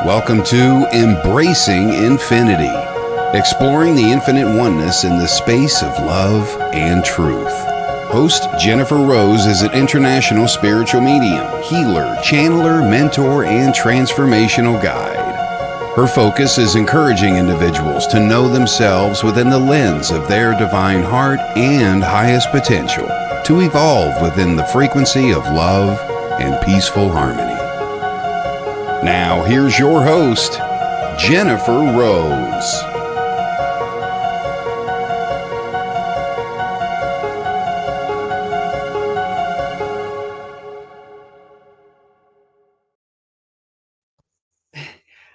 Welcome to Embracing Infinity, exploring the infinite oneness in the space of love and truth. Host Jennifer Rose is an international spiritual medium, healer, channeler, mentor, and transformational guide. Her focus is encouraging individuals to know themselves within the lens of their divine heart and highest potential, to evolve within the frequency of love and peaceful harmony. Now, here's your host, Jennifer Rose.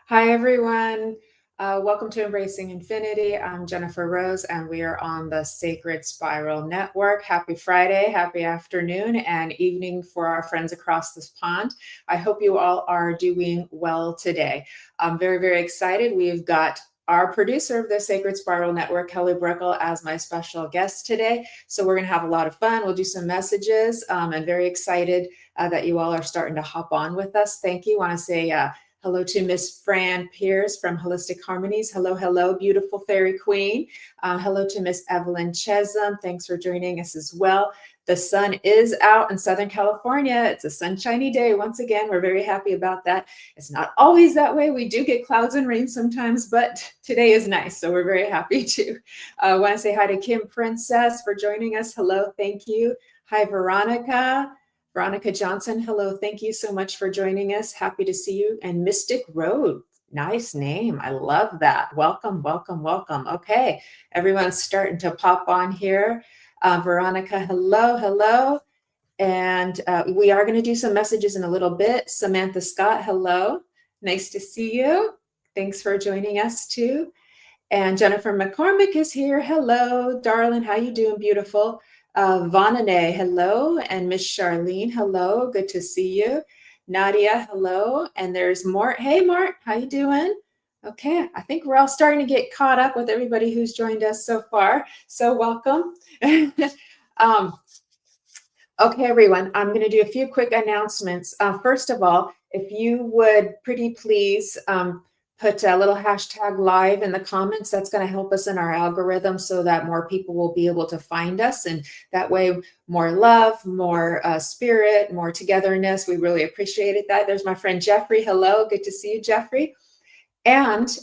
Hi, everyone. Welcome to Embracing Infinity. I'm Jennifer Rose, and we are on the Sacred Spiral Network. Happy Friday, happy afternoon and evening for our friends across this pond. I hope you all are doing well today. I'm very, very excited. We've got our producer of the Sacred Spiral Network, Kelly Brickel, as my special guest today. So we're going to have a lot of fun. We'll do some messages. I'm very excited that you all are starting to hop on with us. Thank you. I want to say hello to Miss Fran Pierce from Holistic Harmonies. Hello, hello, beautiful fairy queen. Hello to Miss Evelyn Chesum. Thanks for joining us as well. The sun is out in Southern California. It's a sunshiny day. Once again, we're very happy about that. It's not always that way. We do get clouds and rain sometimes, but today is nice. So we're very happy too. I want to say hi to Kim Princess for joining us. Hello, thank you. Hi, Veronica. Veronica Johnson, hello. Thank you so much for joining us. Happy to see you. And Mystic Road, nice name. I love that. Welcome, welcome, welcome. Okay, everyone's starting to pop on here. Veronica, hello, hello. And we are going to do some messages in a little bit. Samantha Scott, hello. Nice to see you. Thanks for joining us too. And Jennifer McCormick is here. Hello, darling. How you doing, beautiful? Vanane, hello. And Miss Charlene, hello. Good to see you. Nadia, hello. And there's Mort. Hey, Mort, how you doing? Okay, I think we're all starting to get caught up with everybody who's joined us so far. So welcome. Okay, everyone, I'm going to do a few quick announcements. First of all, if you would pretty please put a little hashtag live in the comments. That's going to help us in our algorithm so that more people will be able to find us. And that way, more love, more spirit, more togetherness. We really appreciated that. There's my friend Jeffrey. Hello. Good to see you, Jeffrey. And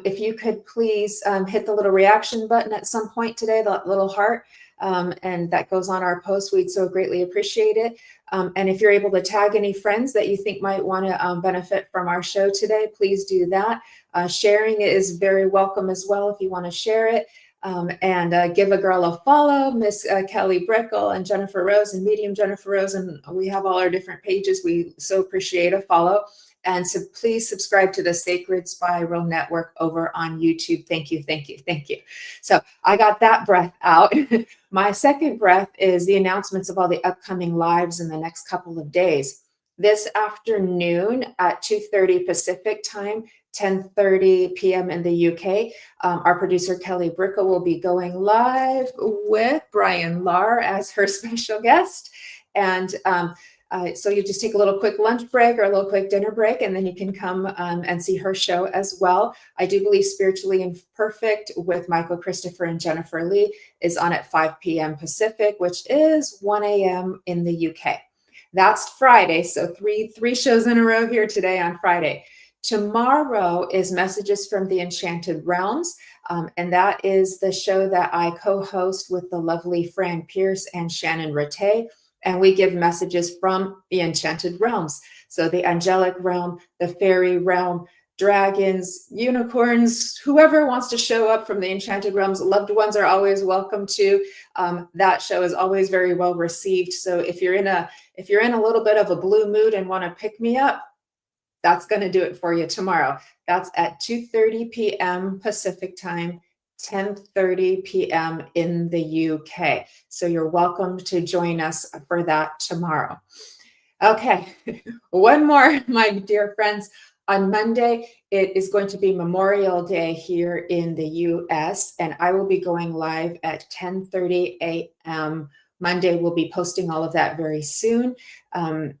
if you could please hit the little reaction button at some point today, that little heart, and that goes on our post, we'd so greatly appreciate it. And if you're able to tag any friends that you think might want to benefit from our show today, please do that. Sharing is very welcome as well if you want to share it. And give a girl a follow, Miss Kelly Brickel and Jennifer Rose and Medium Jennifer Rose. And we have all our different pages. We so appreciate a follow. And so please subscribe to the Sacred Spiral Network over on YouTube. Thank you, thank you, thank you. So I got that breath out. My second breath is the announcements of all the upcoming lives in the next couple of days. This afternoon at 2:30 Pacific time, 10:30 p.m. in the UK, our producer Kelly Brickel will be going live with Brian Lahr as her special guest. And so you just take a little quick lunch break or a little quick dinner break, and then you can come and see her show as well. I do believe Spiritually Imperfect with Michael Christopher and Jennifer Lee is on at 5 p.m. Pacific, which is 1 a.m. in the UK. That's Friday. So three shows in a row here today on Friday. Tomorrow is Messages from the Enchanted Realms. And that is the show that I co-host with the lovely Fran Pierce and Shannon Rattay. And we give messages from the enchanted realms. So the angelic realm, the fairy realm, dragons, unicorns, whoever wants to show up from the enchanted realms, loved ones are always welcome to. That show is always very well received. So if you're in a little bit of a blue mood and want to pick me up, that's going to do it for you tomorrow. That's at 2:30 p.m. Pacific time, 10:30 p.m. in the UK. So you're welcome to join us for that tomorrow. Okay, one more, my dear friends. On Monday, it is going to be Memorial Day here in the US, and I will be going live at 10:30 a.m. Monday. We'll be posting all of that very soon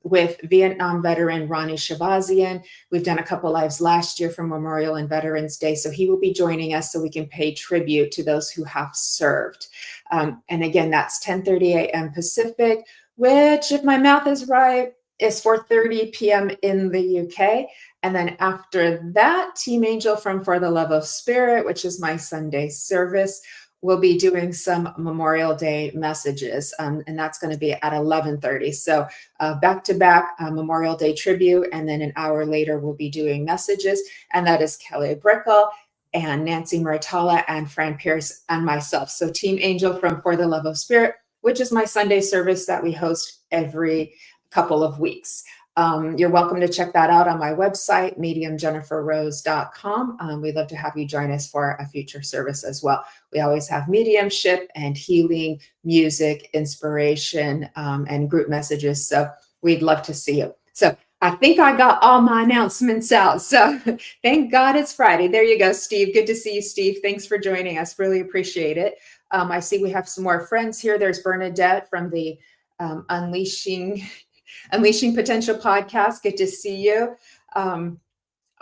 with Vietnam veteran Ronnie Shabazian. We've done a couple lives last year for Memorial and Veterans Day, so he will be joining us so we can pay tribute to those who have served. And again, that's 10:30 a.m. Pacific, which, if my math is right, is 4:30 p.m. in the UK. And then after that, Team Angel from For the Love of Spirit, which is my Sunday service, will be doing some Memorial Day messages, and that's going to be at 11:30. So back-to-back Memorial Day tribute, and then an hour later we'll be doing messages, and that is Kelly Brickel and Nancy Muratala and Fran Pierce and myself. So Team Angel from For the Love of Spirit, which is my Sunday service that we host every couple of weeks. You're welcome to check that out on my website, mediumjenniferrose.com. We'd love to have you join us for a future service as well. We always have mediumship and healing, music, inspiration, and group messages. So we'd love to see you. So I think I got all my announcements out. So thank God it's Friday. There you go, Steve. Good to see you, Steve. Thanks for joining us. Really appreciate it. I see we have some more friends here. There's Bernadette from the Unleashing Potential podcast. Good to see you. Oh,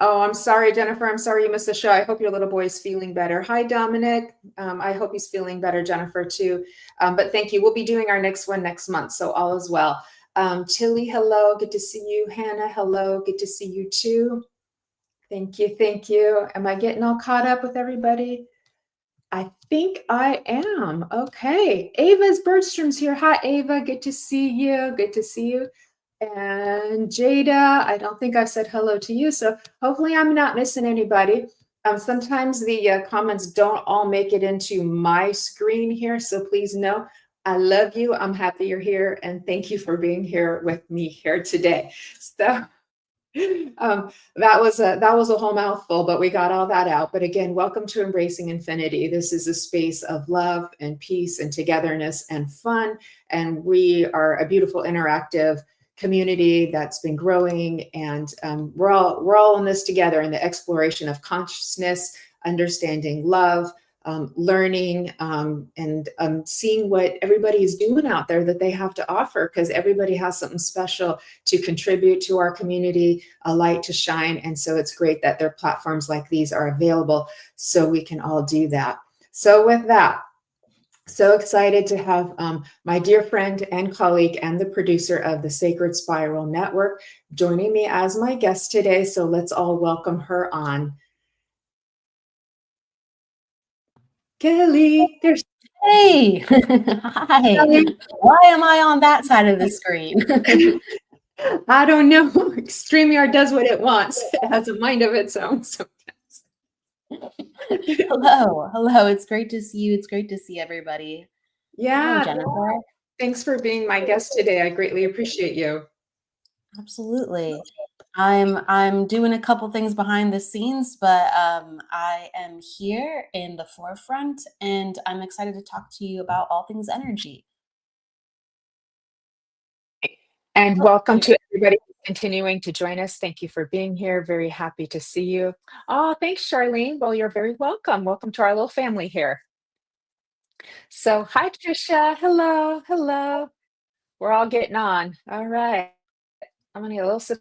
I'm sorry, Jennifer. I'm sorry you missed the show. I hope your little boy is feeling better. Hi, Dominic. I hope he's feeling better, Jennifer, too. But thank you. We'll be doing our next one next month, so all is well. Tilly, hello. Good to see you. Hannah, hello. Good to see you, too. Thank you. Thank you. Am I getting all caught up with everybody? I think I am. Okay. Ava's Bergstrom's here. Hi, Ava. Good to see you. Good to see you. And Jada, I don't think I've said hello to you. So hopefully I'm not missing anybody. Sometimes the comments don't all make it into my screen here. So please know I love you. I'm happy you're here. And thank you for being here with me here today. So that was a whole mouthful, but we got all that out. But again, welcome to Embracing Infinity. This is a space of love and peace and togetherness and fun. And we are a beautiful interactive community that's been growing. And we're all in this together in the exploration of consciousness, understanding love, learning, and seeing what everybody is doing out there that they have to offer, because everybody has something special to contribute to our community, a light to shine. And so it's great that there are platforms like these are available so we can all do that. So with that, so excited to have my dear friend and colleague and the producer of the Sacred Spiral Network joining me as my guest today. So let's all welcome her on. Kelly, there's Hey, hi. Why am I on that side of the screen? I don't know. StreamYard does what it wants. It has a mind of its own sometimes. Hello. It's great to see you. It's great to see everybody. Yeah. Hello, Jennifer. Thanks for being my guest today. I greatly appreciate you. Absolutely. I'm doing a couple things behind the scenes, but I am here in the forefront, and I'm excited to talk to you about all things energy. And welcome to everybody continuing to join us. Thank you for being here. Very happy to see you. Oh, thanks, Charlene. Well, you're very welcome. Welcome to our little family here. So, hi, Tricia. Hello. Hello. We're all getting on. All right. I'm going to get a little sip.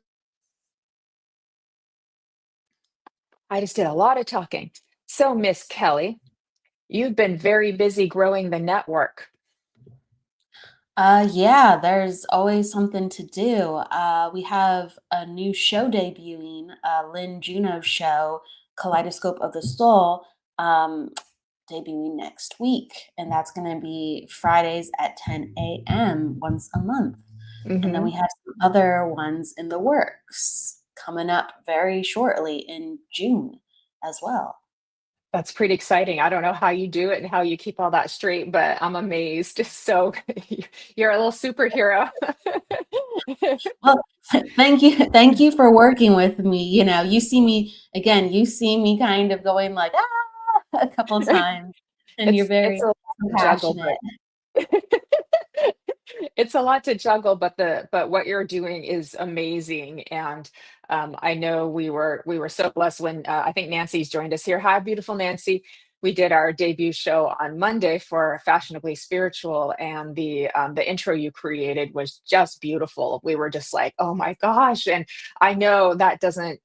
I just did a lot of talking. So, Miss Kelly, you've been very busy growing the network. Yeah, there's always something to do. We have a new show debuting, Lynn Juno's show, Kaleidoscope of the Soul, debuting next week. And that's going to be Fridays at 10 a.m. once a month. And then we have some other ones in the works coming up very shortly in June as well. That's pretty exciting. I don't know how you do it and how you keep all that straight, but I'm amazed. So you're a little superhero. Well, thank you. Thank you for working with me. You know, you see me kind of going like, a couple of times, and you're very compassionate. It's a lot to juggle, but what you're doing is amazing. And I know we were so blessed when I think Nancy's joined us here. Hi, beautiful Nancy. we did our debut show on Monday for Fashionably Spiritual, and the intro you created was just beautiful. We were just like, oh my gosh. And I know that doesn't,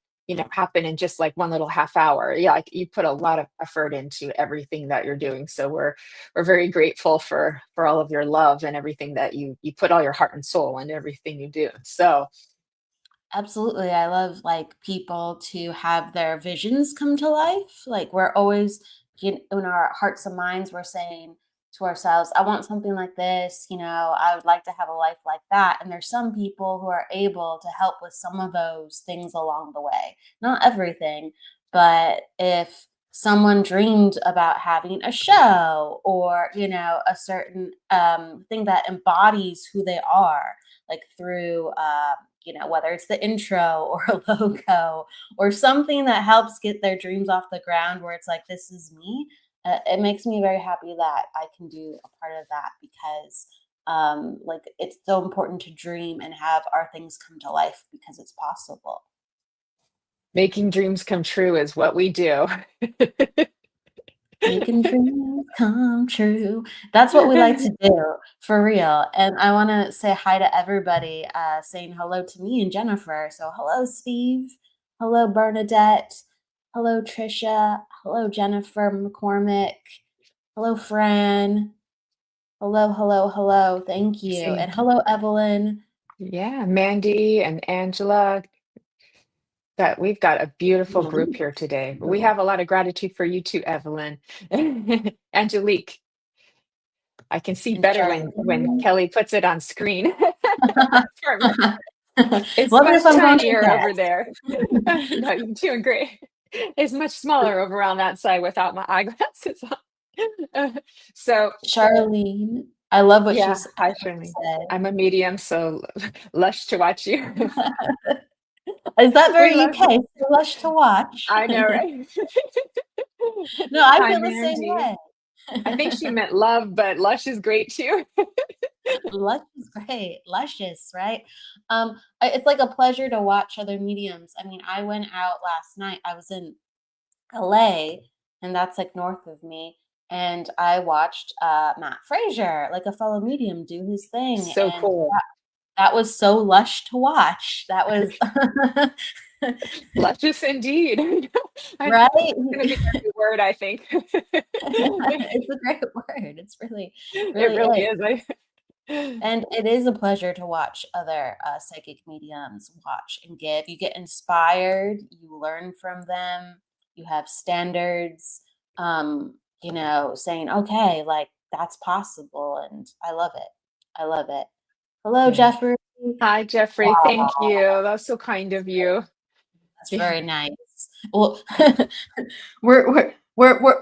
happen in just like one little half hour. Yeah, like you put a lot of effort into everything that you're doing. So we're very grateful for all of your love and everything that you put all your heart and soul into everything you do. So Absolutely. I love like people to have their visions come to life. Like we're always in our hearts and minds, we're saying to ourselves, I want something like this, I would like to have a life like that. And there's some people who are able to help with some of those things along the way. Not everything, but if someone dreamed about having a show or, a certain thing that embodies who they are, like through whether it's the intro or a logo or something that helps get their dreams off the ground where it's like, this is me. It makes me very happy that I can do a part of that because like it's so important to dream and have our things come to life because it's possible. making dreams come true is what we do. Making dreams come true. That's what we like to do, for real. And I want to say hi to everybody, saying hello to me and Jennifer. So, hello, Steve. Hello, Bernadette. Hello, Trisha. Hello, Jennifer McCormick. Hello, Fran. Hello, hello, hello. Thank you. See, And hello, Evelyn. yeah, Mandy and Angela. That we've got a beautiful group here today. We have a lot of gratitude for you too, Evelyn. Angelique, I can see And better when Charlene. Kelly puts it on screen. It's Love it much if I'm going to tinier over guess. there. No, you're doing great. It's much smaller over on that side without my eyeglasses on. So Charlene. I love what she yeah, said. hi Shirley. I'm a medium, so lush to watch you. Is that We very love UK? you. So lush to watch. I know, right? No, I Hi, feel the same Mandy. way. I think she meant love, but lush is great too. Lush is great. Luscious, right? It's like a pleasure to watch other mediums. I mean, I went out last night. I was in LA, and that's like north of me. And I watched Matt Frazier, like a fellow medium, do his thing. So And cool. that was so lush to watch. That was Luscious indeed. I right. gonna be our new word, I think. It's a great word. It's really, It really really is. is. And it is a pleasure to watch other psychic mediums watch and give. You get inspired, you learn from them, you have standards, saying, okay, like that's possible. And I love it. I love it. Hello, Yeah. Jeffrey. Hi, Jeffrey. Thank you. That was so kind of you. That's very nice. Well, we're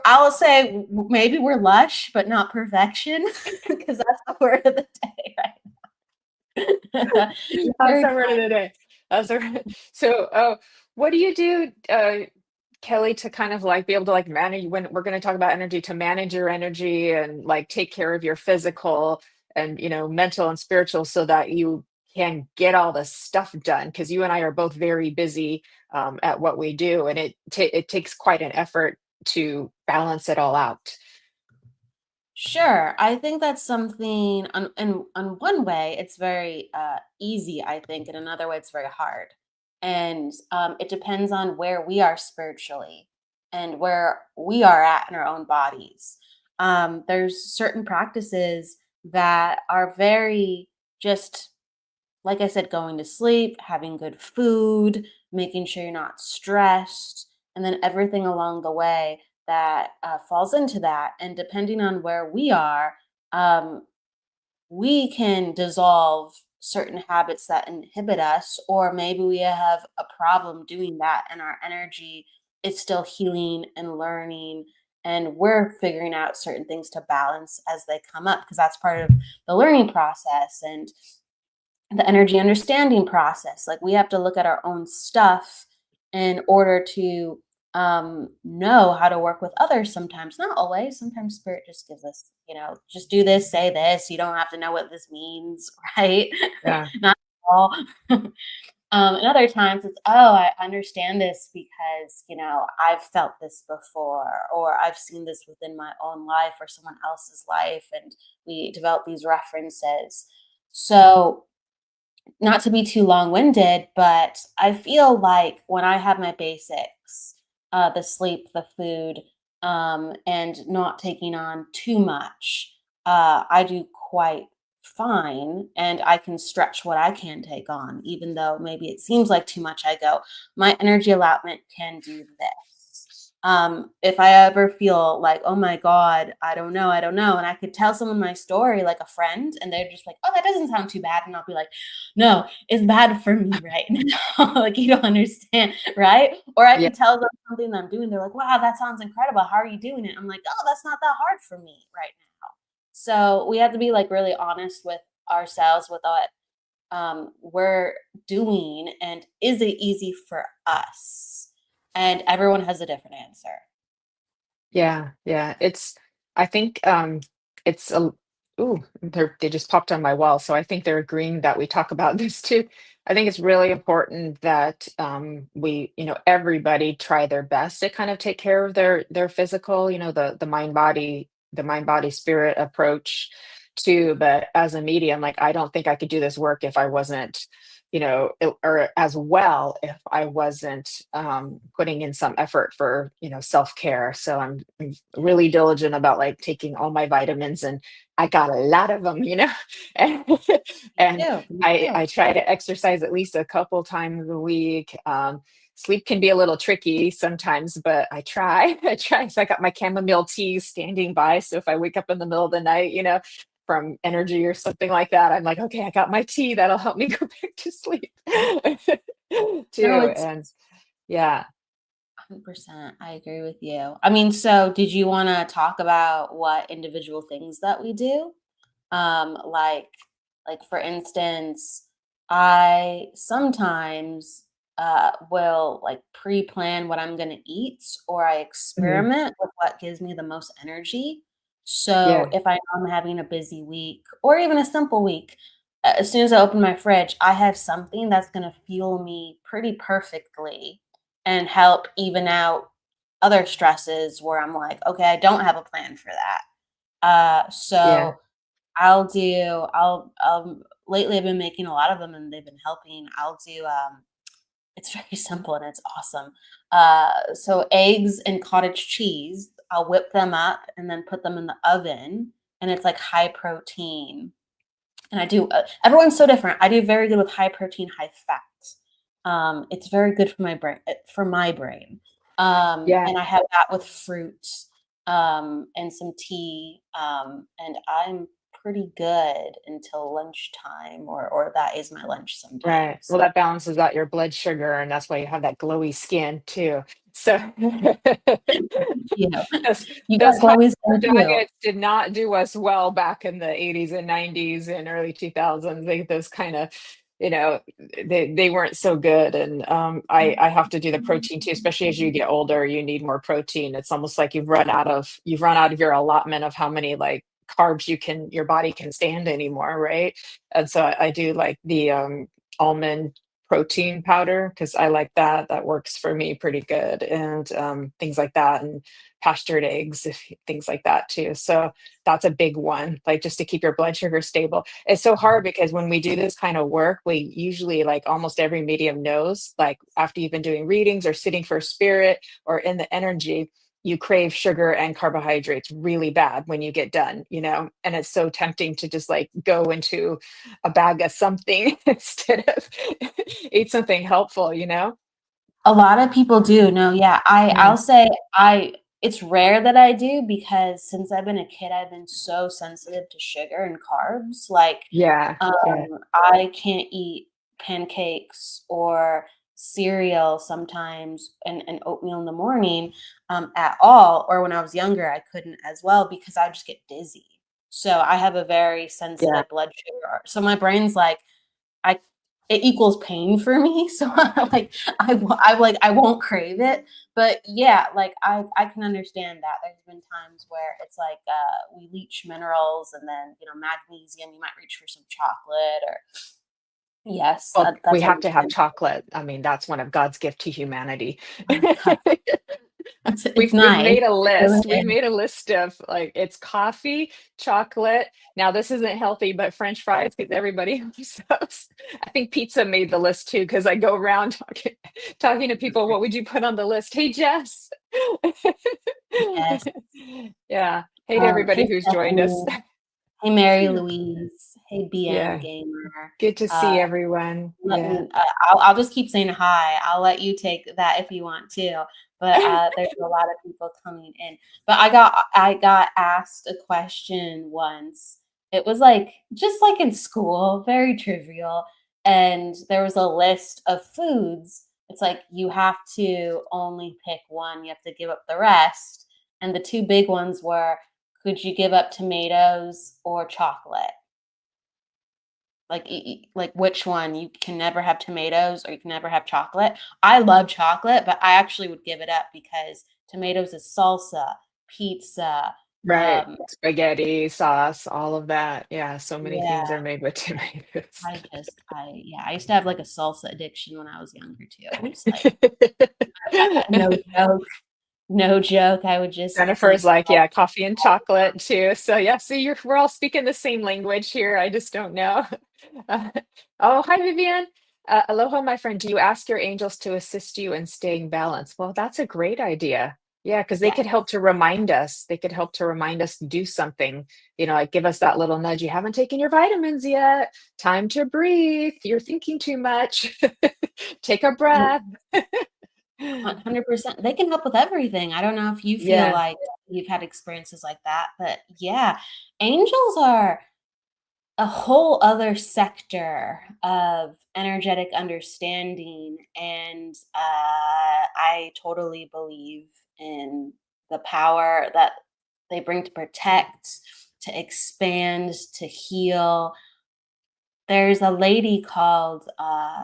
I'll say maybe we're lush, but not perfection, because that's the word of the day, right? You're That's very the word of the day. That's the so. What do you do, Kelly, to kind of like be able to like manage when we're going to talk about energy, to manage your energy and like take care of your physical and mental and spiritual, so that you can get all the stuff done? Because you and I are both very busy at what we do, and it takes quite an effort to balance it all out. Sure. I think that's something on one way it's very easy, I think, and another way it's very hard. And it depends on where we are spiritually and where we are at in our own bodies. There's certain practices that are very just like I said, going to sleep, having good food, making sure you're not stressed, and then everything along the way that falls into that. And depending on where we are, um, we can dissolve certain habits that inhibit us, or maybe we have a problem doing that, and our energy is still healing and learning. And we're figuring out certain things to balance as they come up because that's part of the learning process. And the energy understanding process. Like we have to look at our own stuff in order to know how to work with others sometimes. Not always. Sometimes spirit just gives us, just do this, say this. You don't have to know what this means, right? Yeah. Not at all. And other times it's, oh, I understand this because, I've felt this before, or I've seen this within my own life or someone else's life, and we develop these references. So, not to be too long-winded, but I feel like when I have my basics, the sleep, the food, and not taking on too much, I do quite fine, and I can stretch what I can take on, even though maybe it seems like too much. I go, my energy allotment can do this. If I ever feel like, oh my God, I don't know, and I could tell someone my story, like a friend, and they're just like, oh, that doesn't sound too bad, and I'll be like, no, it's bad for me right now. Like, you don't understand, right? Or I Yeah. could tell them something that I'm doing. They're like, wow, that sounds incredible. How are you doing it? I'm like, oh, that's not that hard for me right now. So we have to be like really honest with ourselves with what we're doing, and is it easy for us? And everyone has a different answer. Yeah, yeah. I think it's a ooh, they just popped on my wall. So I think they're agreeing that we talk about this too. I think it's really important that everybody try their best to kind of take care of their physical, the mind body spirit approach too. But as a medium, like I don't think I could do this work if I wasn't or as well if I wasn't putting in some effort for, self-care. So I'm really diligent about like taking all my vitamins, and I got a lot of them, and, Me and too. Me I too. try to exercise at least a couple times a week. Sleep can be a little tricky sometimes, but I try. I try. So I got my chamomile tea standing by. So if I wake up in the middle of the night, from energy or something like that, I'm like, okay, I got my tea. That'll help me go back to sleep No, too. it's And yeah, 100%. I agree with you. I mean, so did you want to talk about what individual things that we do? Um, like, like for instance, I sometimes will like pre-plan what I'm gonna eat, or I mhm, experiment with what gives me the most energy. yeah, So if I know I'm having a busy week or even a simple week, as soon as I open my fridge, I have something that's gonna fuel me pretty perfectly and help even out other stresses where I'm like, okay, I don't have a plan for that. yeah, So lately I've been making a lot of them and they've been helping. It's very simple and it's awesome. So eggs and cottage cheese, I'll whip them up and then put them in the oven, and it's like high protein. And everyone's so different. I do very good with high protein, high fat. It's very good for my brain. yeah. And I have that with fruit, and some tea, and I'm pretty good until lunchtime, or that is my lunch Right. sometimes. Well, that balances out your blood sugar, and that's why you have that glowy skin too. So You know, those you got those high glowy skin carb too. diets did not do us well back in the 80s and 90s and early 2000s. Those kind of, you know, they weren't so good. And I have to do the protein too, especially as you get older, you need more protein. It's almost like you've run out of your allotment of how many like carbs your body can stand anymore, right? And so I do like the almond protein powder because I like that. That works for me pretty good, and things like that, and pastured eggs, things like that too. So that's a big one, like just to keep your blood sugar stable. It's so hard because when we do this kind of work, we usually like almost every medium knows, like after you've been doing readings or sitting for spirit or in the energy, you crave sugar and carbohydrates really bad when you get done, and it's so tempting to just like go into a bag of something instead of eat something helpful. A lot of people do. No, yeah. Mhm. I'll say it's rare that I do, because since I've been a kid, I've been so sensitive to sugar and carbs. Like, Yeah, yeah, I can't eat pancakes or cereal sometimes, and oatmeal in the morning, at all. Or when I was younger, I couldn't as well because I would just get dizzy. So I have a very yeah, sensitive blood sugar. So my brain's like, I it equals pain for me. So I won't crave it. But yeah, like I can understand that. There's been times where it's like we leach minerals, and then magnesium. You might reach for some chocolate, or Yes, Well, we that's have to have understandable. chocolate. I mean, that's one of God's gift to humanity. Oh god, it's We've nice. made a It really list. We've is. made a list of, like, it's coffee, chocolate. Now this isn't healthy, but French fries, because everybody loves those. I think pizza made the list too, because I go around talking to people, what would you put on the list? Hey, Jess. Yes. Yeah. Hey to everybody Hey, who's joined us. Stephanie. Hey, Mary Louise. Hey, BM Yeah. Gamer. Good to Uh, see everyone. let Yeah. me, I'll just keep saying hi. I'll let you take that if you want to. But there's a lot of people coming in. But I got asked a question once. It was like just like in school, very trivial. And there was a list of foods. It's like you have to only pick one. You have to give up the rest. And the two big ones were, could you give up tomatoes or chocolate? Like, like which one? You can never have tomatoes or you can never have chocolate. I love chocolate, but I actually would give it up because tomatoes is salsa, pizza. Right. Um, Spaghetti, sauce, all of that. Yeah, so many yeah, things are made with tomatoes. I used to have like a salsa addiction when I was younger too. I was like, no joke, no joke. I would just Jennifer's eat. like, yeah, coffee and chocolate too. So yeah, so we're all speaking the same language here. I just don't know. Uh, oh, hi, Vivian. Aloha, my friend. Do you ask your angels to assist you in staying balanced? Well, that's a great idea. Yeah, because they Yeah, could help to remind us. They could help to remind us to do something, like give us that little nudge. You haven't taken your vitamins yet. Time to breathe. You're thinking too much. Take a breath. 100%. They can help with everything. I don't know if you feel Yeah, like you've had experiences like that, but yeah, angels are a whole other sector of energetic understanding. And I totally believe in the power that they bring to protect, to expand, to heal. There's a lady called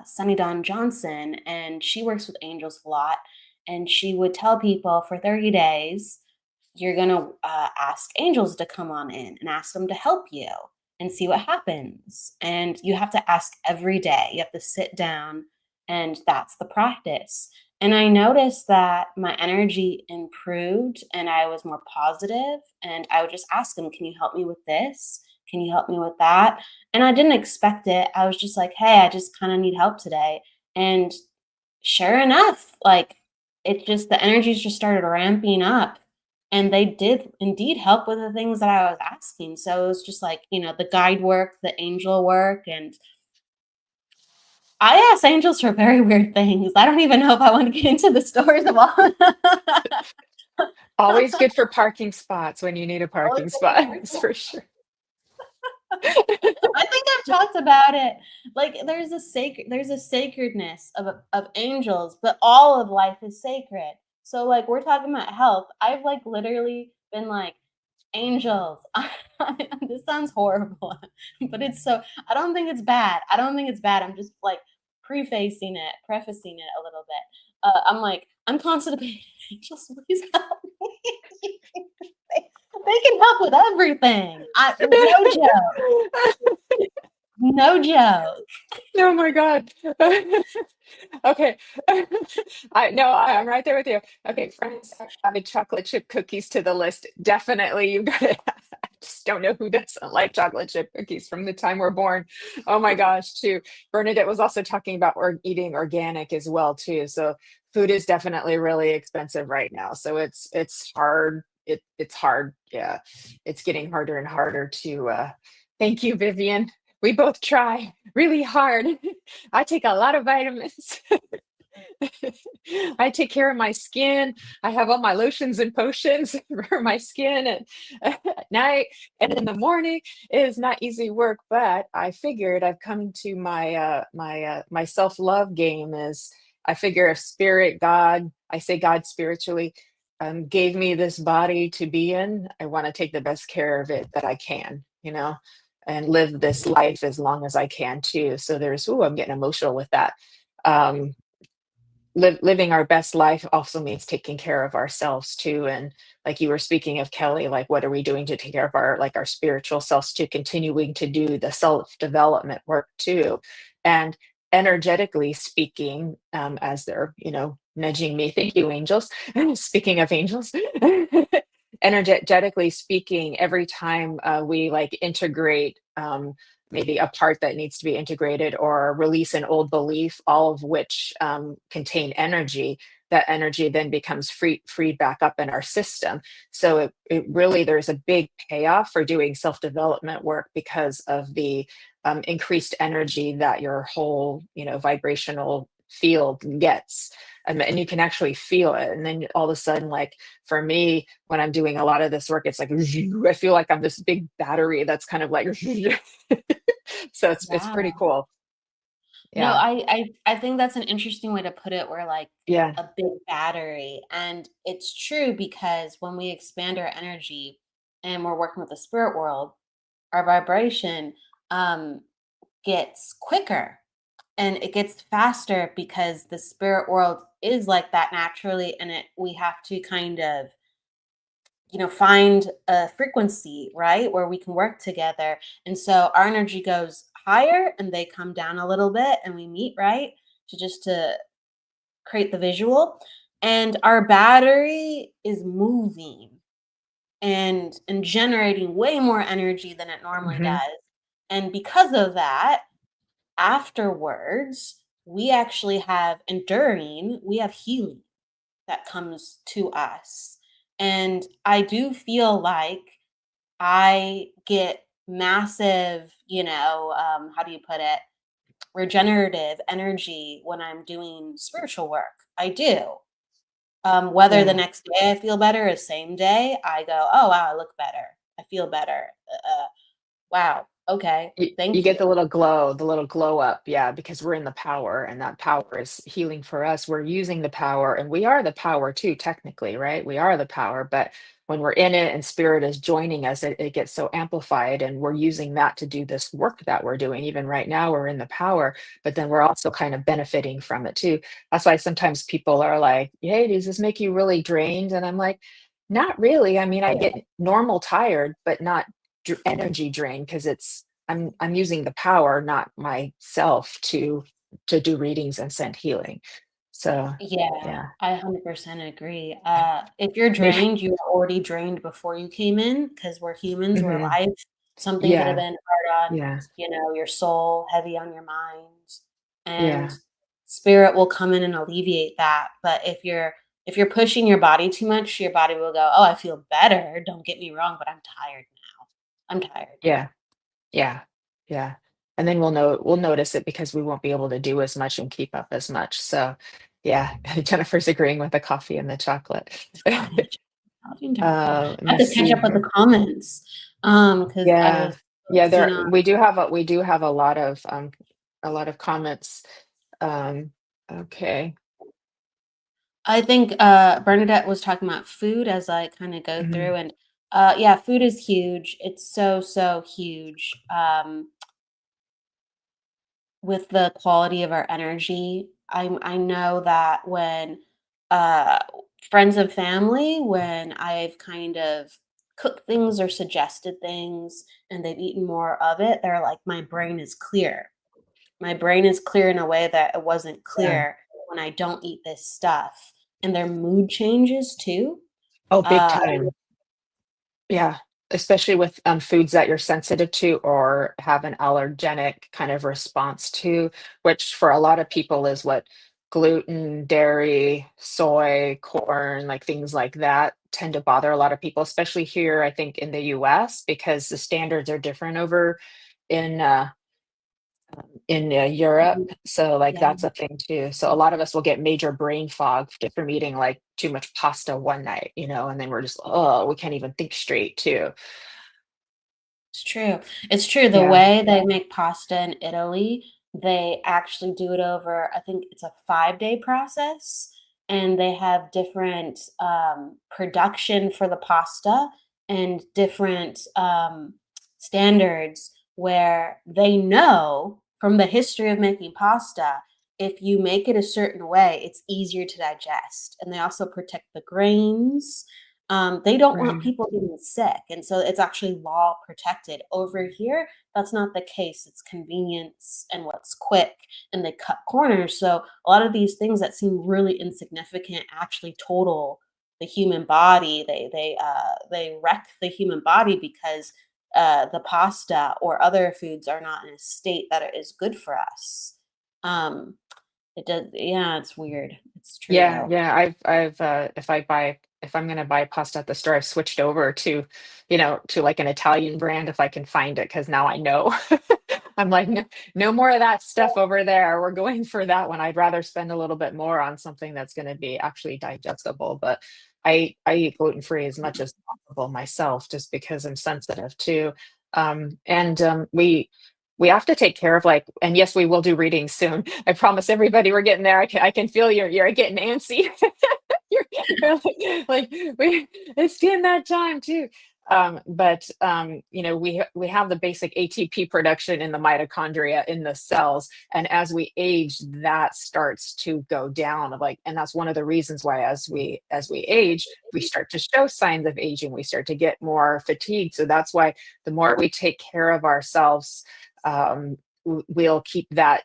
Sunny Dawn Johnson, and she works with angels a lot. And she would tell people for 30 days, you're going to ask angels to come on in and ask them to help you and see what happens. And you have to ask every day. You have to sit down, and that's the practice. And I noticed that my energy improved and I was more positive, and I would just ask them, can you help me with this? Can you help me with that? And I didn't expect it. I was just like, hey, I just kind of need help today. And sure enough, like it just the energies just started ramping up. And they did indeed help with the things that I was asking. So it was just like, the guide work, the angel work. And I ask angels for very weird things. I don't even know if I want to get into the stories of all. always good for parking spots when you need a parking spot. That's for sure. I think I've talked about it. Like there's a sacredness of angels, but all of life is sacred. So like we're talking about health. I've like literally been like angels. This sounds horrible, but it's so I don't think it's bad. I don't think it's bad. I'm just like prefacing it, prefacing it a little bit. I'm like, I'm constipated. Angels, please help me. They can help with everything. No joke. No joke. Oh my God. Okay. I no, I'm right there with you. Okay, friends, added chocolate chip cookies to the list. Definitely, you got it. I just don't know who doesn't like chocolate chip cookies from the time we're born. Oh my gosh, too. Bernadette was also talking about eating organic as well, too. So food is definitely really expensive right now. So it's hard. It's hard. Yeah, it's getting harder and harder to. Thank you, Vivian. We both try really hard. I take a lot of vitamins. I take care of my skin. I have all my lotions and potions for my skin at night and in the morning. It is not easy work, but I figured I've come to my self-love game is I figure if spirit, God, I say God spiritually, gave me this body to be in, I want to take the best care of it that I can, and live this life as long as I can too. So I'm getting emotional with that. Um, living our best life also means taking care of ourselves too. And like you were speaking of, Kelly, like what are we doing to take care of our spiritual selves too, continuing to do the self-development work too, And energetically speaking, as they're, nudging me, thank you, angels. Speaking of angels, energetically speaking, every time we like integrate maybe a part that needs to be integrated or release an old belief, all of which contain energy, that energy then becomes freed back up in our system. So it really, there's a big payoff for doing self-development work because of the increased energy that your whole, vibrational field gets. And you can actually feel it. And then all of a sudden, like for me, when I'm doing a lot of this work, it's like, I feel like I'm this big battery that's kind of like, so it's pretty Wow. cool. No, Yeah. I think that's an interesting way to put it, where like Yeah. a big battery. And it's true, because when we expand our energy and we're working with the spirit world, our vibration gets quicker and it gets faster, because the spirit world is like that naturally, and we have to kind of find a frequency, right, where we can work together. And so our energy goes higher and they come down a little bit and we meet, right, to create the visual. And our battery is moving and generating way more energy than it normally Hmm. does. And because of that, afterwards, we actually have we have healing that comes to us. And I do feel like I get massive, how do you put it, regenerative energy when I'm doing spiritual work. I do. Whether the Yeah. next day I feel better or same day, I go, oh, wow, I look better. I feel better. Wow. Okay. You Thank you. get the little glow up, yeah, because we're in the power, and that power is healing for us. We're using the power, and we are the power too, technically, right? We are the power, but when we're in it and spirit is joining us, it gets so amplified, and we're using that to do this work that we're doing. Even right now, we're in the power, but then we're also kind of benefiting from it too. That's why sometimes people are like, hey, does this make you really drained? And I'm like, not really. I mean, I get normal tired, but not energy drain, because I'm using the power, not myself, to do readings and send healing. So Yeah, yeah. I 100% agree. If you're Maybe. drained, you were already drained before you came in, because we're humans, we're Mhm. life. Something could have Yeah. been hard on, Yeah. your soul, heavy on your mind, and Yeah. spirit will come in and alleviate that. But if you're pushing your body too much, your body will go, "Oh, I feel better. Don't get me wrong, but I'm tired now. I'm tired." Yeah. Yeah. Yeah. And then we'll notice it, because we won't be able to do as much and keep up as much. So yeah, Jennifer's agreeing with the coffee and the chocolate. Coffee and chocolate. Let I me have to catch see up with the here. comments, because I Yeah. was Yeah, focusing there on. we do have a lot of comments. Um, okay. I think Bernadette was talking about food as I kind of go Mhm. through, and yeah, food is huge. It's so huge, with the quality of our energy. I know that when uh, friends and family, when I've kind of cooked things or suggested things and they've eaten more of it, they're like, my brain is clear. My brain is clear in a way that it wasn't Yeah. clear when I don't eat this stuff. And their mood changes too. Oh, big Uh, time. Yeah, especially with foods that you're sensitive to or have an allergenic kind of response to, which for a lot of people is what gluten, dairy, soy, corn, like things like that tend to bother a lot of people, especially here, I think in the US, because the standards are different over in Europe. So like yeah, that's a thing too. So a lot of us will get major brain fog from eating like too much pasta one night, and then we're just, oh, we can't even think straight too. it's true. It's true. The Yeah. way they make pasta in Italy, they actually do it over, I think it's a 5-day process, and they have different production for the pasta and different standards, where they know from the history of making pasta, if you make it a certain way, it's easier to digest. And they also protect the grains. They don't want Right. people getting sick. And so it's actually law protected. Over here, that's not the case. It's convenience and what's quick, and they cut corners. So a lot of these things that seem really insignificant actually total the human body. They wreck the human body because the pasta or other foods are not in a state that it is good for us. Um, it does, yeah, it's weird. It's true Yeah, though. yeah. If I'm gonna buy pasta at the store, I've switched over to, to like an Italian brand if I can find it, because now I know. I'm like, no, no more of that stuff over there. We're going for that one. I'd rather spend a little bit more on something that's going to be actually digestible. But I eat gluten free as much as possible myself, just because I'm sensitive too. And we have to take care of, like, and yes, we will do readings soon. I promise everybody we're getting there. I can feel you're getting antsy. You're like it's getting that time too. We have the basic ATP production in the mitochondria in the cells, and as we age, that starts to go down. And that's one of the reasons why, as we age, we start to show signs of aging. We start to get more fatigued. So that's why the more we take care of ourselves, we'll keep that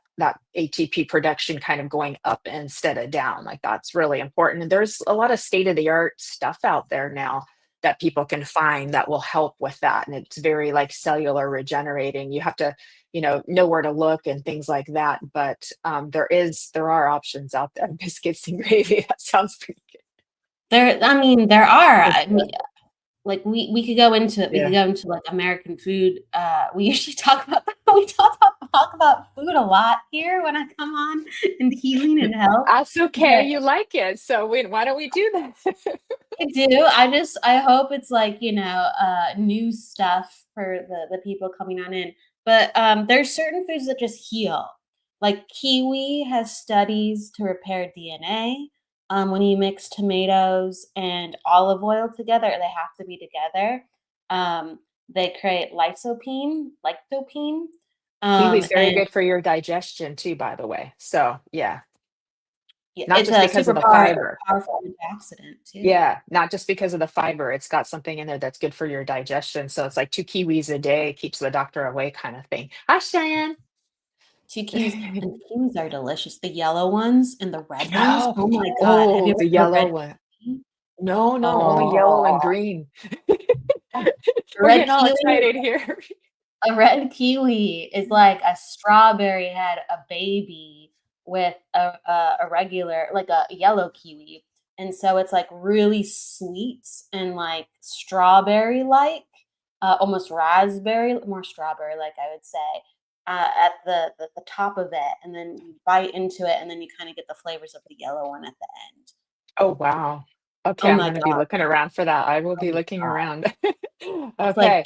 ATP production kind of going up instead of down. Like, that's really important. And there's a lot of state of the art stuff out there now that people can find that will help with that. And it's very like cellular regenerating. You have to, know where to look and things like that. But there are options out there. Biscuits and gravy. That sounds pretty good. There are. It's Like we could go into Yeah. like American food. We usually talk about talk about food a lot here when I come on and healing and health. That's okay. But You like it. So why don't we do that? I do. I hope it's like, new stuff for the people coming on in. But there's certain foods that just heal. Like kiwi has studies to repair DNA. When you mix tomatoes and olive oil together, they have to be together. They create lycopene. Kiwi's very And good for your digestion too, by the way. So yeah, yeah, not it's just a because of super the fiber. powerful antioxidant too. Yeah, not just because of the fiber. It's got something in there that's good for your digestion. So it's like 2 kiwis a day keeps the doctor away, kind of thing. Hi, Cheyenne. 2 kiwis, and the kiwis are delicious. The yellow ones and the I red ones, know. oh my god, have Oh, you the ever had a red yellow one. kiwi? No, no, only yellow and Oh, green. a We're red getting all kiwi excited here. a red kiwi is like a strawberry had a baby with a regular like a yellow kiwi, and so it's, like, really sweet and, like, strawberry-like, almost raspberry more strawberry-like, I would say, at the top of it, and then you bite into it, and then you kinda get the flavors of the yellow one at the end. Oh, wow. Okay, Oh I'm my gonna be god, looking around for that. I will oh be my looking god. around. It's like Okay.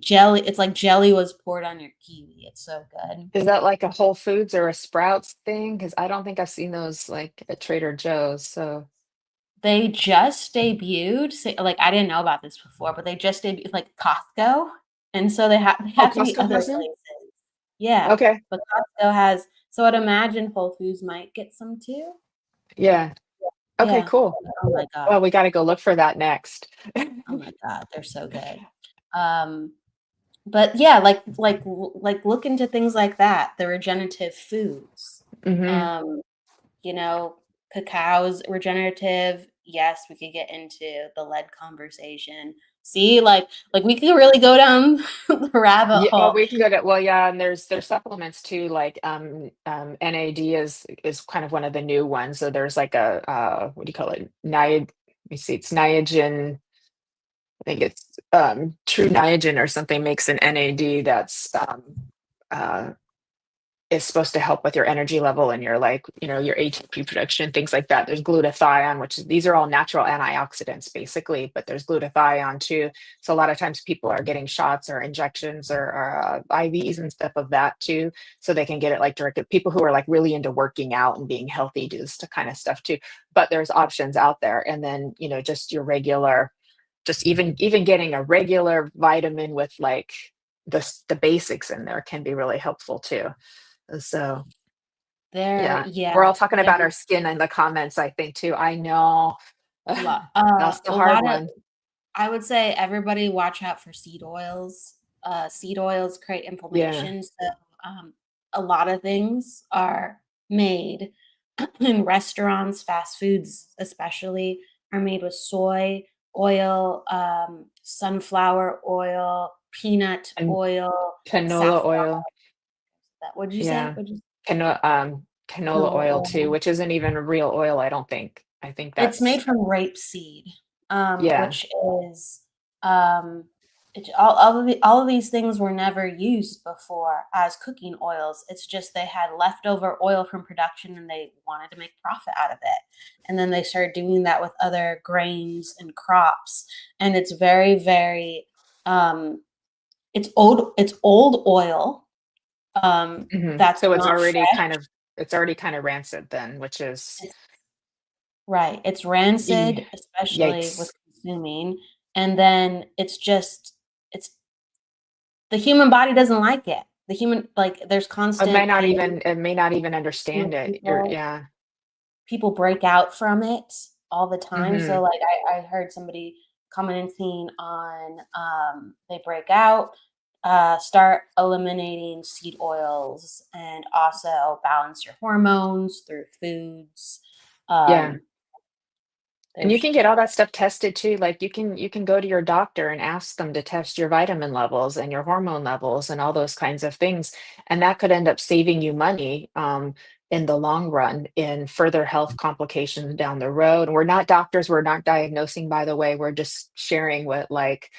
jelly, it's like jelly was poured on your kiwi, it's so good. Is that like a Whole Foods or a Sprouts thing? Because I don't think I've seen those like at Trader Joe's. So, They just debuted, like, I didn't know about this before, but they just debuted, like, Costco, and so they oh, have to be Costco other has them? places. Yeah, Okay. but Costco has, so I'd imagine Whole Foods might get some too. Yeah. Okay, Yeah. cool. Oh my god. Well, we got to go look for that next. Oh my god, they're so good. Um, but yeah, look into things like that, the regenerative foods. Hmm. Um You know, cacao's regenerative. Yes, we could get into the lead conversation. See, like we could really go down the rabbit Yeah, well, hole. we can go to, well, yeah, and there's supplements too, like NAD is kind of one of the new ones. So there's like a what do you call it? Let me see, it's Niagen. I think it's True Niagen or something makes an NAD that's uh is supposed to help with your energy level and your, like, your ATP production, things like that. There's glutathione, these are all natural antioxidants basically, but there's glutathione too. So a lot of times people are getting shots or injections or IVs and stuff of that too, so they can get it like directed. People who are like really into working out and being healthy do this kind of stuff too. But there's options out there, and then just your regular, just even getting a regular vitamin with like the basics in there can be really helpful too. So, There, yeah, yeah, we're all talking there about our skin in the comments, I think too. I know. a lot. That's the A hard lot of one. I would say everybody watch out for seed oils. Seed oils create Yeah. inflammation. So a lot of things are made in restaurants, fast foods especially, are made with soy oil, sunflower oil, peanut And oil, canola safflower. oil. What did you say? Yeah. What did you Canola Canola oil too, oil. which isn't even real oil, I don't think. I think It's made that's from rapeseed, yeah. which is um, all of these things were never used before as cooking oils. It's just they had leftover oil from production and they wanted to make profit out of it. And then they started doing that with other grains and crops. And it's very, very it's old oil that's So not fresh. it's already kind of rancid then, which is It's right. It's rancid, especially with yikes. consuming. And then it's the human body doesn't like it. The human, like, there's constant pain. It may not even You know, understand it. Or people yeah. people break out from it all the time. So Hmm. like I heard somebody commenting on they break out, start eliminating seed oils and also balance your hormones through foods. Yeah. Um, And you there's can get all that stuff tested too. Like you can go to your doctor and ask them to test your vitamin levels and your hormone levels and all those kinds of things. And that could end up saving you money in the long run in further health complications down the road. We're not doctors, we're not diagnosing, by the way. We're just sharing what like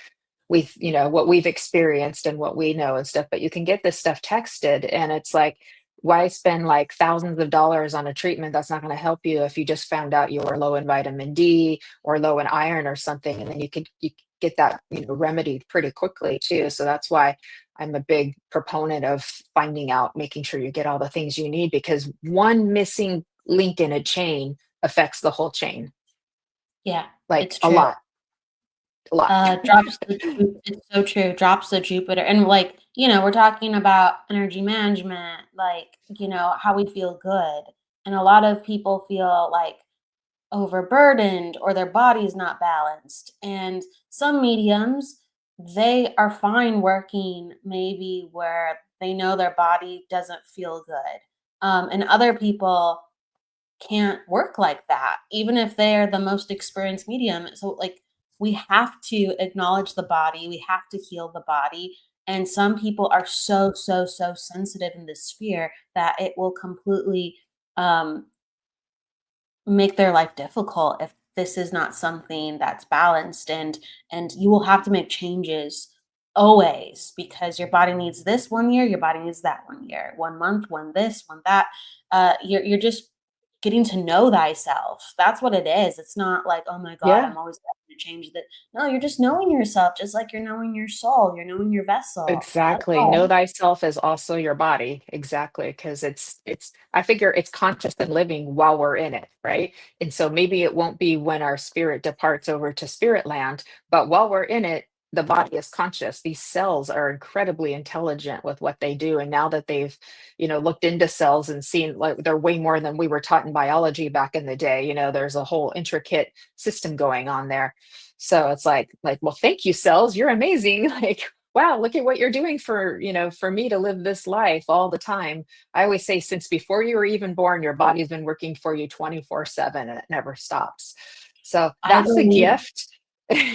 we've, what we've experienced and what we know and stuff. But you can get this stuff texted and it's like, why spend like thousands of dollars on a treatment that's not going to help you if you just found out you were low in vitamin D or low in iron or something, and then you get that remedied pretty quickly too. So that's why I'm a big proponent of finding out, making sure you get all the things you need, because one missing link in a chain affects the whole chain, Yeah, like it's true. a lot. It's so true. Drops the Jupiter. And like, we're talking about energy management, like, how we feel good. And a lot of people feel like overburdened or their body's not balanced. And some mediums, they are fine working maybe where they know their body doesn't feel good. And other people can't work like that, even if they're the most experienced medium. So, like, we have to acknowledge the body, we have to heal the body. And some people are so, so, so sensitive in this sphere that it will completely um, make their life difficult if this is not something that's balanced. And you will have to make changes always, because your body needs this one year, your body needs that one year, 1 month, one this, one that. You're just getting to know thyself. That's what it is. It's not like, oh my god, Yeah. I'm always having to change that. No, you're just knowing yourself, just like you're knowing your soul, you're knowing your vessel. That's Exactly. Know all. thyself is also your body. Exactly. Because I figure it's conscious and living while we're in it, right? And so maybe it won't be when our spirit departs over to spirit land, but while we're in it, the body is conscious. These cells are incredibly intelligent with what they do. And now that they've, looked into cells and seen like they're way more than we were taught in biology back in the day, there's a whole intricate system going on there. So it's like, well, thank you, cells. You're amazing. Like, wow, look at what you're doing for, for me to live this life all the time. I always say, since before you were even born, your body's been working for you 24/7 and it never stops. So I that's a believe gift.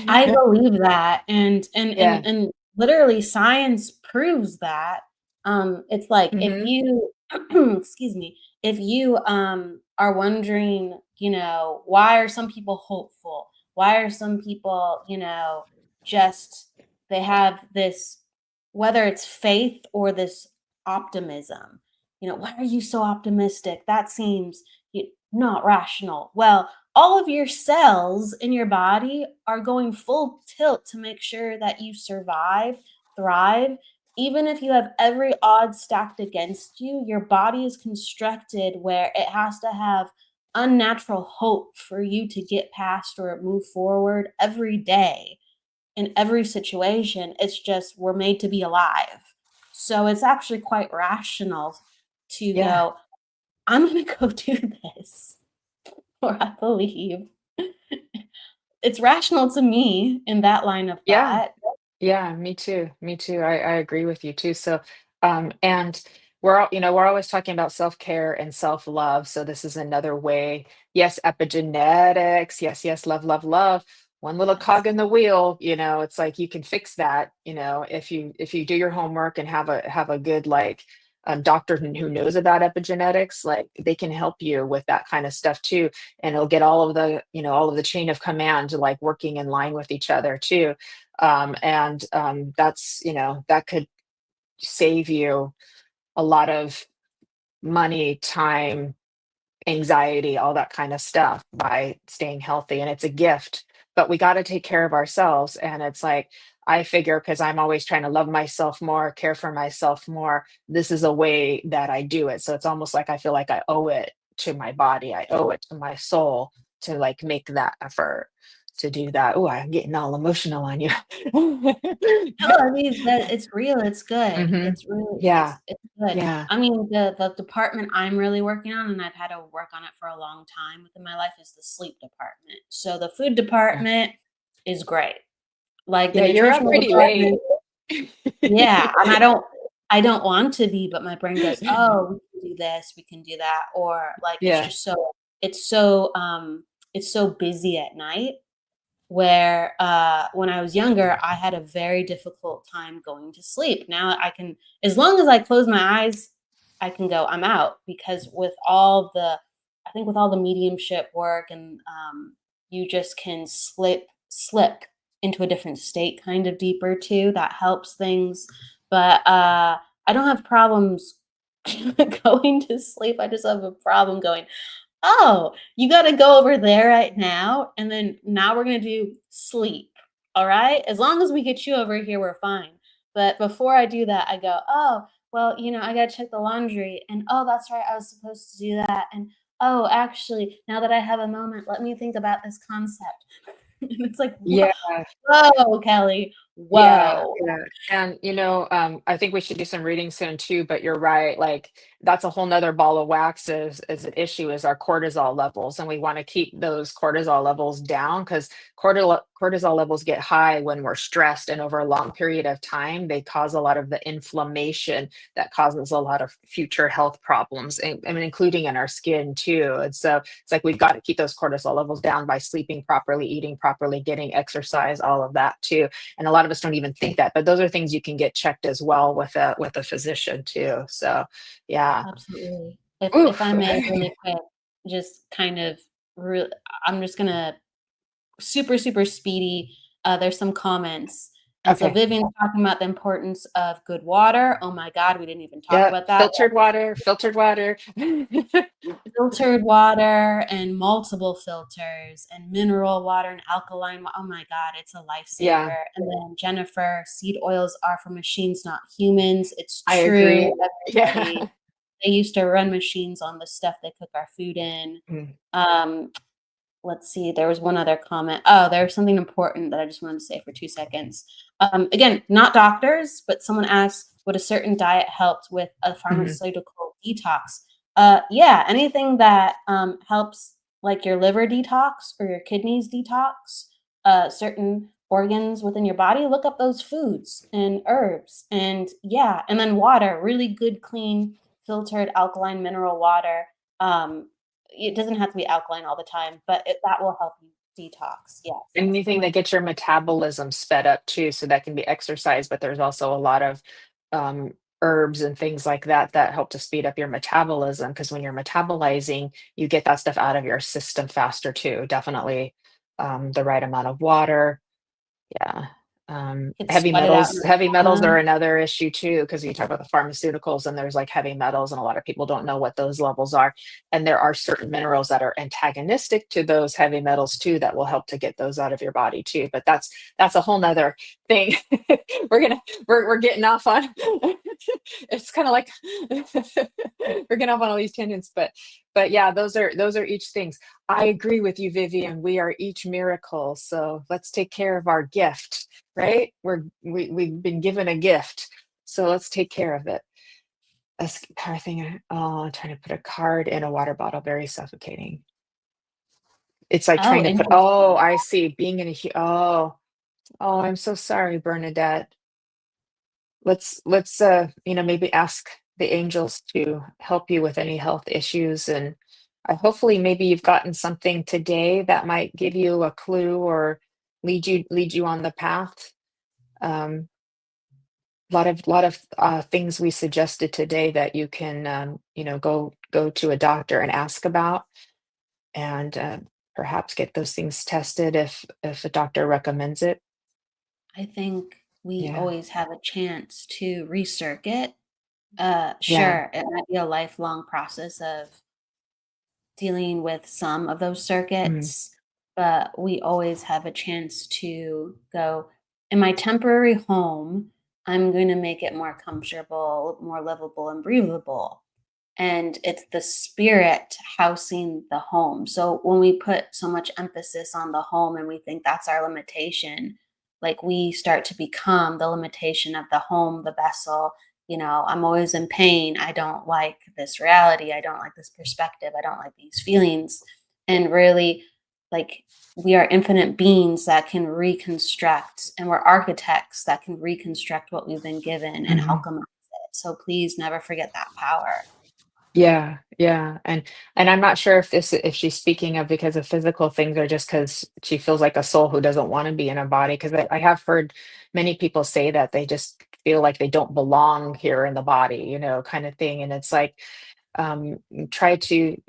I believe that, and and Yeah. and and literally science proves that. It's like if Hmm. you excuse me, if you are wondering, why are some people hopeful? Why are some people, just they have this, whether it's faith or this optimism. Why are you so optimistic? That seems not rational. Well, all of your cells in your body are going full tilt to make sure that you survive, thrive. Even if you have every odds stacked against you, your body is constructed where it has to have unnatural hope for you to get past or move forward every day in every situation. It's just we're made to be alive. So it's actually quite rational to Yeah. go, I'm going to go do this, or I believe. it's rational to me in that line of Yeah. thought. Yeah, me too. Me too. I agree with you too. So, and we're always talking about self-care and self-love. So this is another way. Yes, epigenetics. Yes, yes, love, love, love. One little Yes. cog in the wheel, it's like you can fix that, if you do your homework and have a good like doctor who knows about epigenetics, like they can help you with that kind of stuff too. And it'll get all of the chain of command like working in line with each other too. And that could save you a lot of money, time, anxiety, all that kind of stuff by staying healthy. And it's a gift, but we got to take care of ourselves. And it's like, I figure because I'm always trying to love myself more, care for myself more, this is a way that I do it. So it's almost like I feel like I owe it to my body, I owe it to my soul to like make that effort to do that. Oh, I'm getting all emotional on you. No, I mean, that it's real, it's good. Hmm. It's really Yeah. it's good. Yeah. I mean, the department I'm really working on, and I've had to work on it for a long time within my life, is the sleep department. So the food Yeah. department is great. Like, the Yeah. You're up nutritional pretty late. department, yeah, and I don't want to be, but my brain goes, "Oh, we can do this, we can do that," or, like, Yeah. it's so, it's so busy at night where when I was younger, I had a very difficult time going to sleep. Now I can, as long as I close my eyes, I can go, I'm out because I think with all the mediumship work and you just can slip into a different state kind of deeper too. That helps things. But I don't have problems going to sleep. I just have a problem going, "Oh, you gotta go over there right now, and then now we're gonna do sleep, alright? As long as we get you over here, we're fine." But before I do that, I go, "Oh, well, I gotta check the laundry, and, oh, that's right, I was supposed to do that, and, oh, actually, now that I have a moment, let me think about this concept." And it's like, Yeah. Whoa, Kelly, Yeah, whoa." yeah. And I think we should do some reading soon too, but you're right. Like that's a whole nother ball of wax is an issue is our cortisol levels. And we want to keep those cortisol levels down because cortisol levels get high when we're stressed and over a long period of time, they cause a lot of the inflammation that causes a lot of future health problems, and I mean, including in our skin too. And so it's like we've got to keep those cortisol levels down by sleeping properly, eating properly, getting exercise, all of that too. And a lot of us don't even think that, but those are things you can get checked as well with a physician too. So yeah. Absolutely. If I Oof. may really quick, just kind of real I'm just gonna super, super speedy. There's some comments. And so Okay. Vivian's talking about the importance of good water. Oh my God, we didn't even talk Yeah, about that. filtered water, filtered water. Filtered water and multiple filters and mineral water and alkaline. Oh my God, it's a Yeah, lifesaver. And then Jennifer, seed oils are for machines, not humans. It's I true, agree. Yeah. everybody. They used to run machines on the stuff they cook our food in. Mm. Um, let's see, there was one other comment. Oh, there's something important that I just wanted to say for 2 seconds. Again, not doctors, but someone asked, would a certain diet helped with a Mhm. pharmaceutical detox? Yeah, anything that helps like your liver detox or your kidneys detox, certain organs within your body, look up those foods and herbs. And yeah, and then water, really good, clean, filtered alkaline mineral water. It doesn't have to be alkaline all the time, but that will help you detox. Yes. Anything that gets your metabolism sped up too, so that can be exercise, but there's also a lot of um, herbs and things like that that help to speed up your metabolism. Because when you're metabolizing, you get that stuff out of your system faster too. Definitely the right amount of water. Yeah. Get Heavy sweated out in metals the heavy metals are sun. another issue too, because you talk about the pharmaceuticals and there's like heavy metals, and a lot of people don't know what those levels are. And there are certain minerals that are antagonistic to those heavy metals too that will help to get those out of your body too. But that's a whole nother thing. We're getting off on it's kind of like we're getting off on all these tangents, but yeah, those are each things. I agree with you, Vivian. We are each miracle. So let's take care of our gift, right? We've been given a gift. So let's take care of it. That's power thing. Oh, trying to put a card in a water bottle, very suffocating. It's like Oh, trying to put, oh, interesting. I see, being in a, oh, I'm so sorry, Bernadette. Let's maybe ask the angels to help you with any health issues, and hopefully maybe you've gotten something today that might give you a clue or lead you on the path. um lot of things we suggested today that you can go to a doctor and ask about, and perhaps get those things tested if a doctor recommends it. I think we Yeah, always have a chance to recircuit. yeah. Sure, it might be a lifelong process of dealing with some of those Mm, circuits, but we always have a chance to go, in my temporary home, I'm going to make it more comfortable, more livable, and breathable. And it's the spirit housing the home. So when we put so much emphasis on the home and we think that's our limitation, like we start to become the limitation of the home, the vessel. I'm always in pain. I don't like this reality. I don't like this perspective. I don't like these feelings. And really, like, we are infinite beings that can reconstruct, and we're architects that can reconstruct what we've been given and mhm. alchemize it. So please never forget that power. Yeah, yeah, and I'm not sure if she's speaking of because of physical things or just because she feels like a soul who doesn't want to be in a body. Because I have heard many people say that they just feel like they don't belong here in the body, kind of thing. And it's like, try to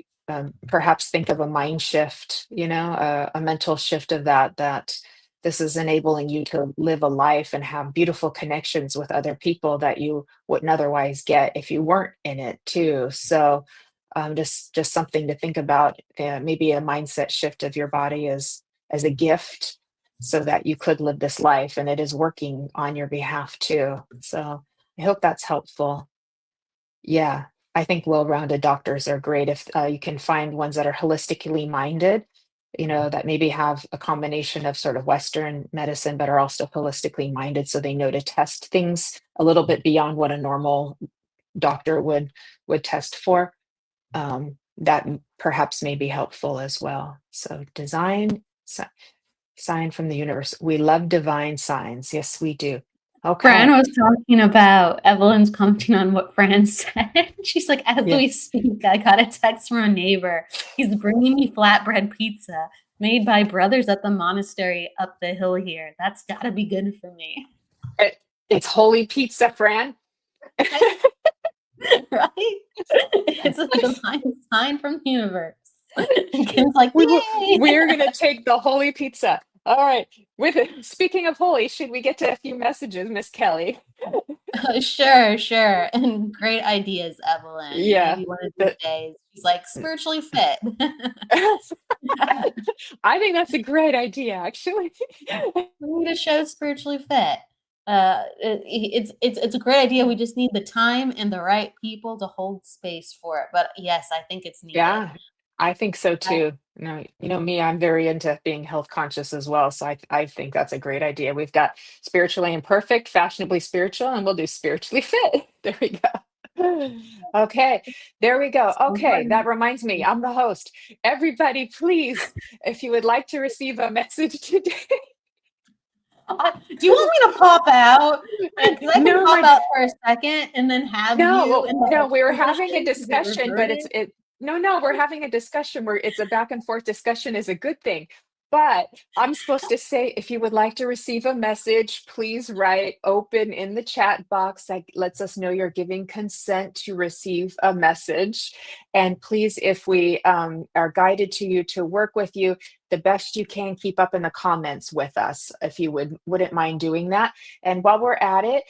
perhaps think of a mind shift, a mental shift of that this is enabling you to live a life and have beautiful connections with other people that you wouldn't otherwise get if you weren't in it too. So just something to think about. Maybe a mindset shift of your body as a gift so that you could live this life, and it is working on your behalf too. So I hope that's helpful. Yeah, I think well-rounded doctors are great if you can find ones that are holistically minded, that maybe have a combination of sort of Western medicine, but are also holistically minded, so they know to test things a little bit beyond what a normal doctor would test for. That perhaps may be helpful as well. So sign from the universe. We love divine signs. Yes, we do. Fran Okay. was talking about Evelyn's commenting on what Fran said. She's like, as Yeah. we speak, I got a text from a neighbor. He's bringing me flatbread pizza made by brothers at the monastery up the hill here. That's got to be good for me. It's holy pizza, Fran. Right? It's a divine sign from the universe. And Kim's like, yay! We're gonna take the holy pizza. All right. Speaking of holy, should we get to a few messages, Miss Kelly? Sure, sure. And great ideas, Evelyn. Yeah. Maybe one of these the- days. She's like, spiritually fit. I think that's a great idea, actually. We need a show spiritually fit. It's a great idea. We just need the time and the right people to hold space for it. But yes, I think it's needed. Yeah, I think so too. No, you know me, I'm very into being health conscious as well. So I think that's a great idea. We've got spiritually imperfect, fashionably spiritual, and we'll do spiritually fit. There we go. Okay, there we go. So Okay, that important. reminds me, I'm the host. Everybody, please, if you would like to receive a message today. Do you want me to pop out? Because I can No, pop my out for a second and then have you No, in the no, we were having a position to get discussion, but reverted. no, we're having a discussion where it's a back and forth discussion is a good thing. But I'm supposed to say, if you would like to receive a message, please write open in the chat box. That lets us know you're giving consent to receive a message. And please, if we are guided to you to work with you, the best you can, keep up in the comments with us, if you wouldn't mind doing that. And while we're at it,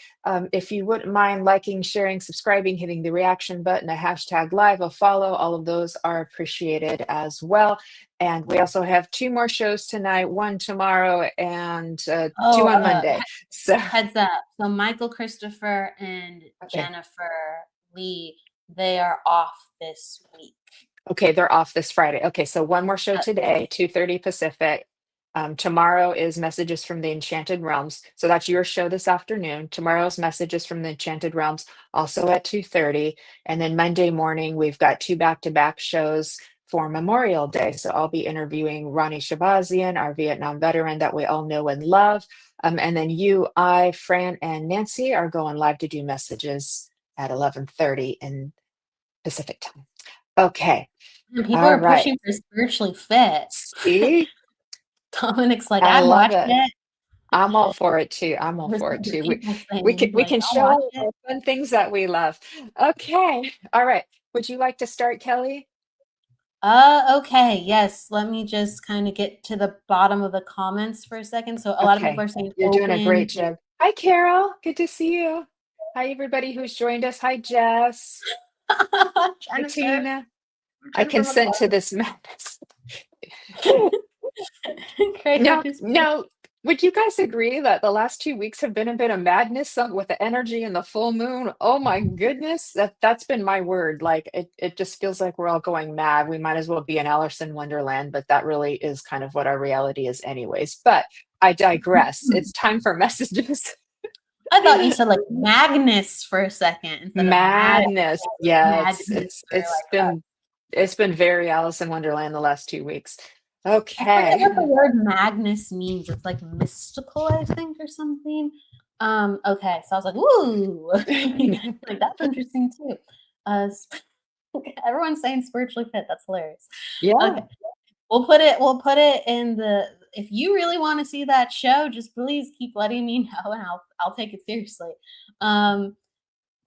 if you wouldn't mind liking, sharing, subscribing, hitting the reaction button, a hashtag live, a follow, all of those are appreciated as well. And we also have 2 more shows tonight, 1 tomorrow and 2 Oh, on Monday. So, heads up. So Michael Christopher and okay. Jennifer Lee, they are off this week. Okay, they're off this Friday. Okay, so 1 more show Uh, today, 2:30 Pacific. Tomorrow is Messages from the Enchanted Realms. So that's your show this afternoon. Tomorrow's Messages from the Enchanted Realms, also at 2:30. And then Monday morning, we've got 2 back-to-back shows for Memorial Day. So I'll be interviewing Ronnie Shabazian, our Vietnam veteran that we all know and love. And then you, I, Fran, and Nancy are going live to do messages at 11:30 in Pacific time. Okay. And people All are right. pushing for spiritually fit. See, Dominic's like, I I'd love watch it. it. I'm all for it too. I'm all There's for it other too. people We can saying, we like, can I'll watch show it. the fun things that we love. Okay. All right. Would you like to start, Kelly? Okay, yes. Let me just kind of get to the bottom of the comments for a second. So a lot of people Okay. are saying You're doing a open. great job. Hi, Carol. Good to see you. Hi, everybody who's joined us. Hi, Jess. Hi, Jennifer. Tina. I Jennifer consent to McClellan. this madness. Great. Now, would you guys agree that the last 2 weeks have been a bit of madness with the energy and the full moon? Oh my goodness, that's been my word. Like it just feels like we're all going mad. We might as well be in Alice in Wonderland, but that really is kind of what our reality is, anyways. But I digress. It's time for messages. I thought you said like Magnus for a second instead of mad. Madness. Yeah, Magnus or it's been very Alice in Wonderland the last 2 weeks. I forget Okay. what the word Magnus means. It's like mystical, I think, or something. Okay, so I was like, ooh, like that's interesting too. Everyone's saying spiritually fit. That's hilarious. Yeah. Okay, we'll put it in the. If you really want to see that show, just please keep letting me know, and I'll take it seriously.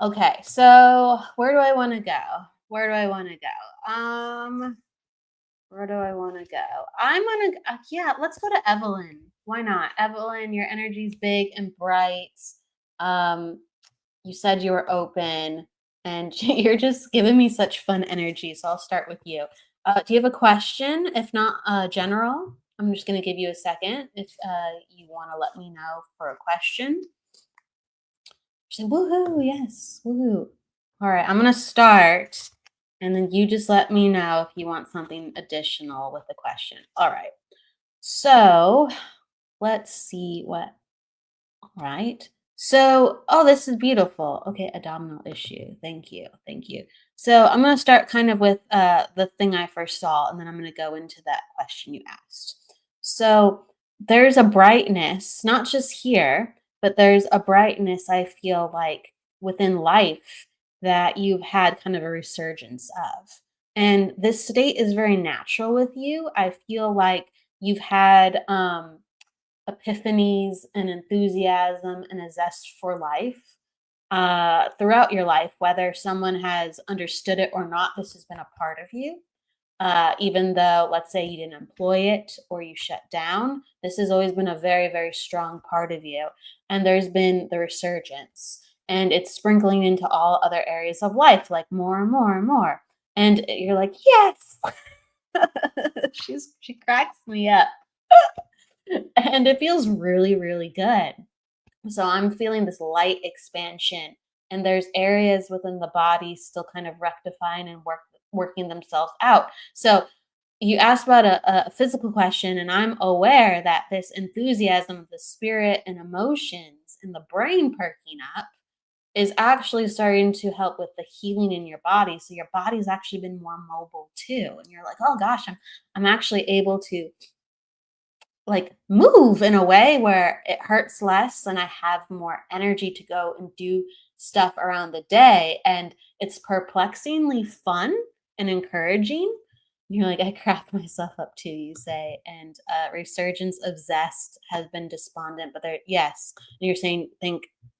Okay, so where do I want to go? Where do I want to go? Where do I want to go? Yeah, let's go to Evelyn. Why not? Evelyn, your energy's big and bright. You said you were open and you're just giving me such fun energy. So I'll start with you. Do you have a question? If not general, I'm just going to give you a second if you want to let me know for a question. Say, woohoo, yes, woohoo. All right, I'm going to start. And then you just let me know if you want something additional with the question. All right. So let's see what. All right. So, oh, this is beautiful. Okay, abdominal issue. Thank you. Thank you. So I'm going to start kind of with the thing I first saw, and then I'm going to go into that question you asked. So there's a brightness, not just here, but there's a brightness I feel like within life that you've had kind of a resurgence of. And this state is very natural with you. I feel like you've had epiphanies and enthusiasm and a zest for life throughout your life, whether someone has understood it or not. This has been a part of you. Even though, let's say, you didn't employ it or you shut down, this has always been a very, very strong part of you. And there's been the resurgence, and it's sprinkling into all other areas of life, like more and more and more. And you're like, yes, she cracks me up. And it feels really, really good. So I'm feeling this light expansion, and there's areas within the body still kind of rectifying and working themselves out. So you asked about a physical question, and I'm aware that this enthusiasm of the spirit and emotions and the brain perking up is actually starting to help with the healing in your body. So your body's actually been more mobile too, and you're like, oh gosh, I'm actually able to like move in a way where it hurts less and I have more energy to go and do stuff around the day. And it's perplexingly fun and encouraging. You're like, I crack myself up too, you say. And resurgence of zest has been despondent, but yes. And you're saying,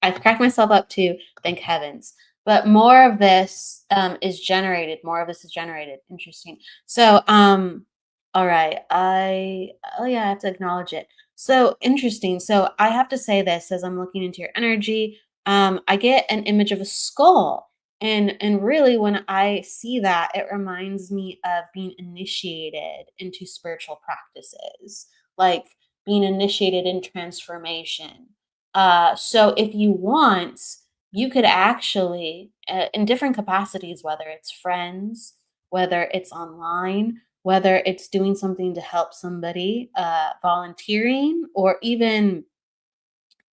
I crack myself up too, thank heavens. But more of this is generated. More of this is generated. Interesting. So, all right. I have to acknowledge it. So interesting. So I have to say this as I'm looking into your energy. I get an image of a skull. And really when I see that, it reminds me of being initiated into spiritual practices, like being initiated in transformation. So if you want, you could actually, in different capacities, whether it's friends, whether it's online, whether it's doing something to help somebody, volunteering, or even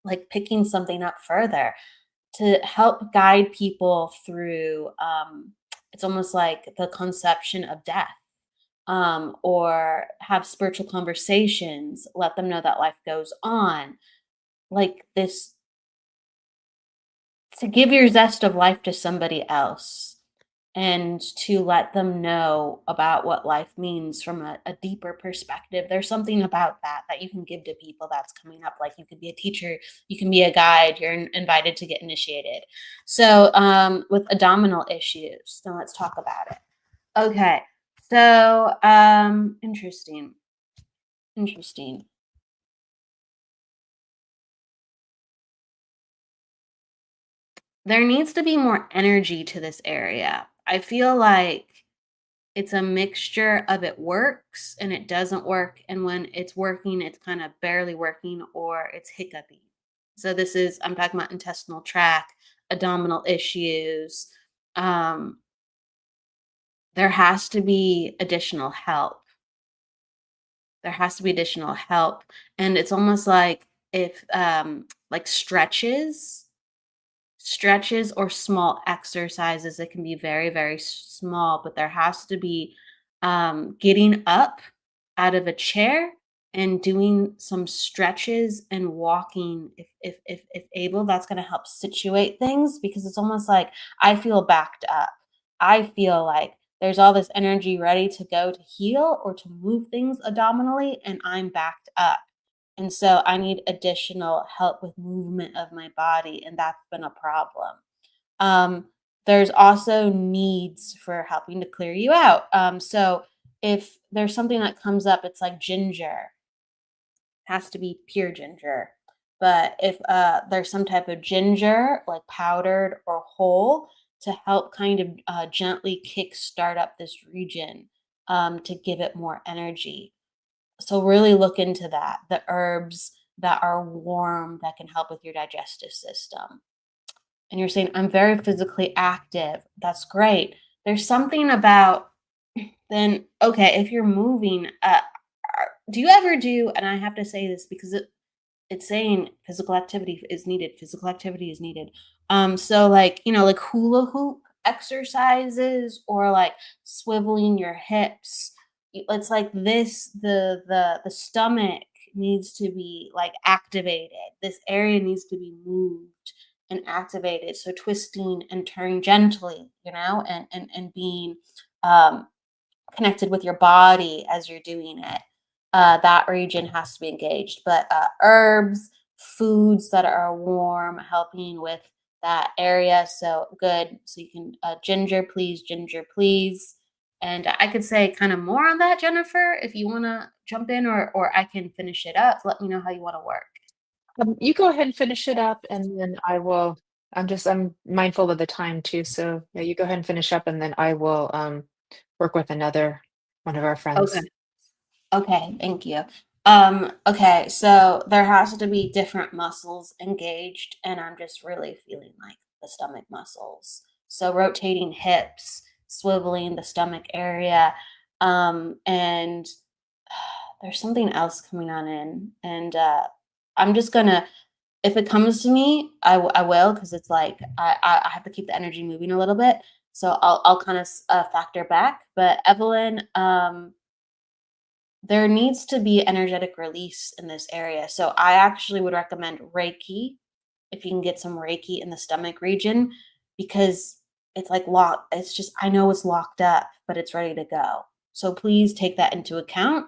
like picking something up further to help guide people through. It's almost like the conception of death. or have spiritual conversations, let them know that life goes on. Like this, to give your zest of life to somebody else and to let them know about what life means from a deeper perspective. There's something about that you can give to people that's coming up. Like you could be a teacher, you can be a guide, you're invited to get initiated. So with abdominal issues, now let's talk about it. Okay, so interesting. There needs to be more energy to this area. I feel like it's a mixture of it works and it doesn't work. And when it's working, it's kind of barely working or it's hiccupy. So this is, I'm talking about intestinal tract, abdominal issues. Um, there has to be additional help. There has to be additional help. And it's almost like if like stretches or small exercises. It can be very, very small, but there has to be getting up out of a chair and doing some stretches and walking if able. That's going to help situate things, because it's almost like I feel backed up. I feel like there's all this energy ready to go to heal or to move things abdominally, and I'm backed up. And so I need additional help with movement of my body, and that's been a problem. Um, there's also needs for helping to clear you out. So if there's something that comes up, it's like ginger, has to be pure ginger. But if there's some type of ginger, like powdered or whole, to help kind of gently kick start up this region to give it more energy. So really look into that. The herbs that are warm that can help with your digestive system. And you're saying, I'm very physically active. That's great. There's something about then, okay, if you're moving, do you ever do, and I have to say this because it's saying physical activity is needed. Physical activity is needed. So like, like hula hoop exercises or like swiveling your hips. It's like this, the stomach needs to be like activated. This area needs to be moved and activated. So twisting and turning gently, and being connected with your body as you're doing it. That region has to be engaged. But herbs, foods that are warm, helping with that area. So good. So you can ginger, please. And I could say kind of more on that, Jennifer, if you want to jump in, or I can finish it up. Let me know how you want to work. You go ahead and finish it up, and then I will. I'm mindful of the time too, so yeah, you go ahead and finish up, and then I will work with another one of our Okay. friends. Okay, thank you. Okay, so there has to be different muscles engaged, and I'm just really feeling like the stomach muscles. So rotating hips, swiveling the stomach area, and there's something else coming on in, and I'm just gonna, if it comes to me, I will, because it's like I have to keep the energy moving a little bit, so I'll kind of factor back. But Evelyn, there needs to be energetic release in this area. So I actually would recommend Reiki, if you can get some Reiki in the stomach region, because it's like locked. It's just, I know it's locked up, but it's ready to go. So please take that into account.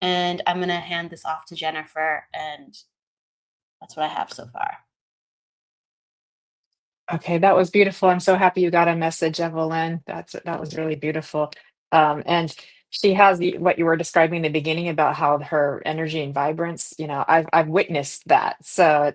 And I'm going to hand this off to Jennifer. And that's what I have so far. Okay, that was beautiful. I'm so happy you got a message, Evelyn. That was really beautiful. And she has what you were describing in the beginning about how her energy and vibrance. I've witnessed that, so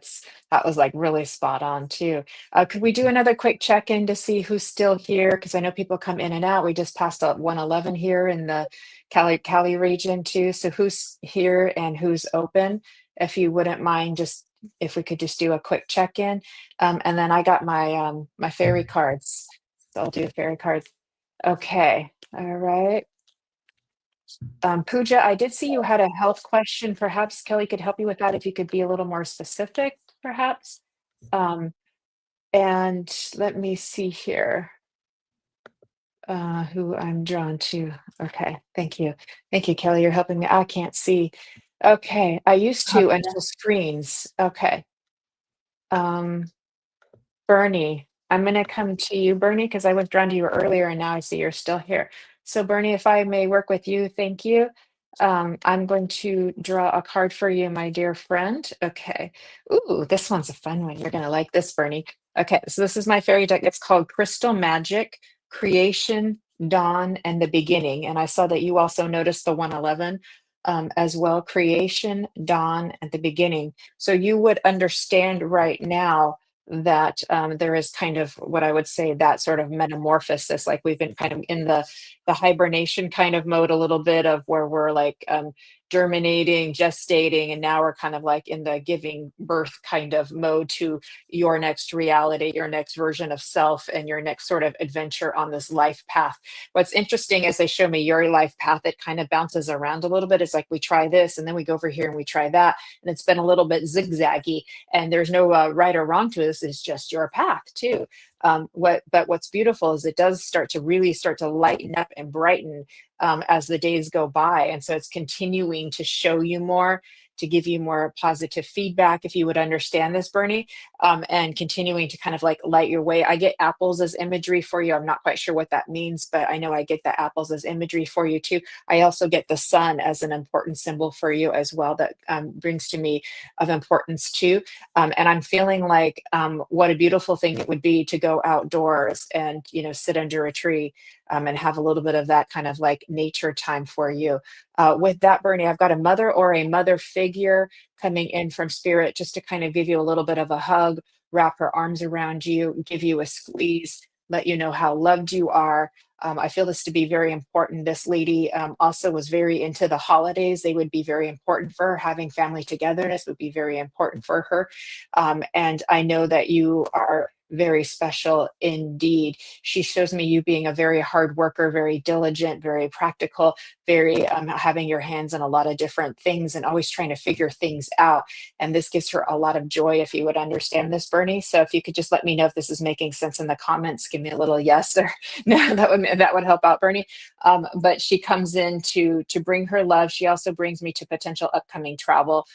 that was like really spot on too. Could we do another quick check-in to see who's still here? Because I know people come in and out. We just passed up 111 here in the Cali region too. So who's here and who's open? If you wouldn't mind, just if we could just do a quick check-in. And then I got my fairy cards. So I'll do fairy cards. Okay. All right. Pooja, I did see you had a health question. Perhaps Kelly could help you with that if you could be a little more specific, perhaps. And let me see here. who I'm drawn to. Okay, thank you. Thank you, Kelly. You're helping me. I can't see. Okay, I used to Gotcha. until screens. Okay. Um, Bernie, I'm going to come to you, Bernie, because I was drawn to you earlier and now I see you're still here. So, Bernie, if I may work with you, thank you. I'm going to draw a card for you, my dear friend. Okay. Ooh, this one's a fun one. You're going to like this, Bernie. Okay, so this is my fairy deck. It's called Crystal Magic, Creation, Dawn, and the Beginning. And I saw that you also noticed the 111 as well, Creation, Dawn, and the Beginning. So you would understand right now that there is kind of what I would say that sort of metamorphosis, like we've been kind of in the hibernation kind of mode a little bit of where we're like germinating, gestating, and now we're kind of like in the giving birth kind of mode to your next reality, your next version of self, and your next sort of adventure on this life path. What's interesting is they show me your life path, it kind of bounces around a little bit. It's like we try this and then we go over here and we try that, and it's been a little bit zigzaggy, and there's no right or wrong to this. It's just your path too. But what's beautiful is it does really start to lighten up and brighten as the days go by, and so it's continuing to show you more, to give you more positive feedback, if you would understand this, Bernie, and continuing to kind of like light your way. I get apples as imagery for you. I'm not quite sure what that means, but I know I get the apples as imagery for you too. I also get the sun as an important symbol for you as well, that brings to me of importance too. And I'm feeling like what a beautiful thing it would be to go outdoors and, sit under a tree and have a little bit of that kind of like nature time for you. With that, Bernie, I've got a mother or a mother figure coming in from spirit just to kind of give you a little bit of a hug, wrap her arms around you, give you a squeeze, let you know how loved you are. I feel this to be very important. This lady also was very into the holidays. They would be very important for her. Having family togetherness would be very important for her. And I know that you are very special indeed. She shows me you being a very hard worker, very diligent, very practical, very having your hands in a lot of different things and always trying to figure things out. And this gives her a lot of joy, if you would understand this, Bernie. So if you could just let me know if this is making sense in the comments, give me a little yes or no, that would help out, Bernie. But she comes in to bring her love. She also brings me to potential upcoming travel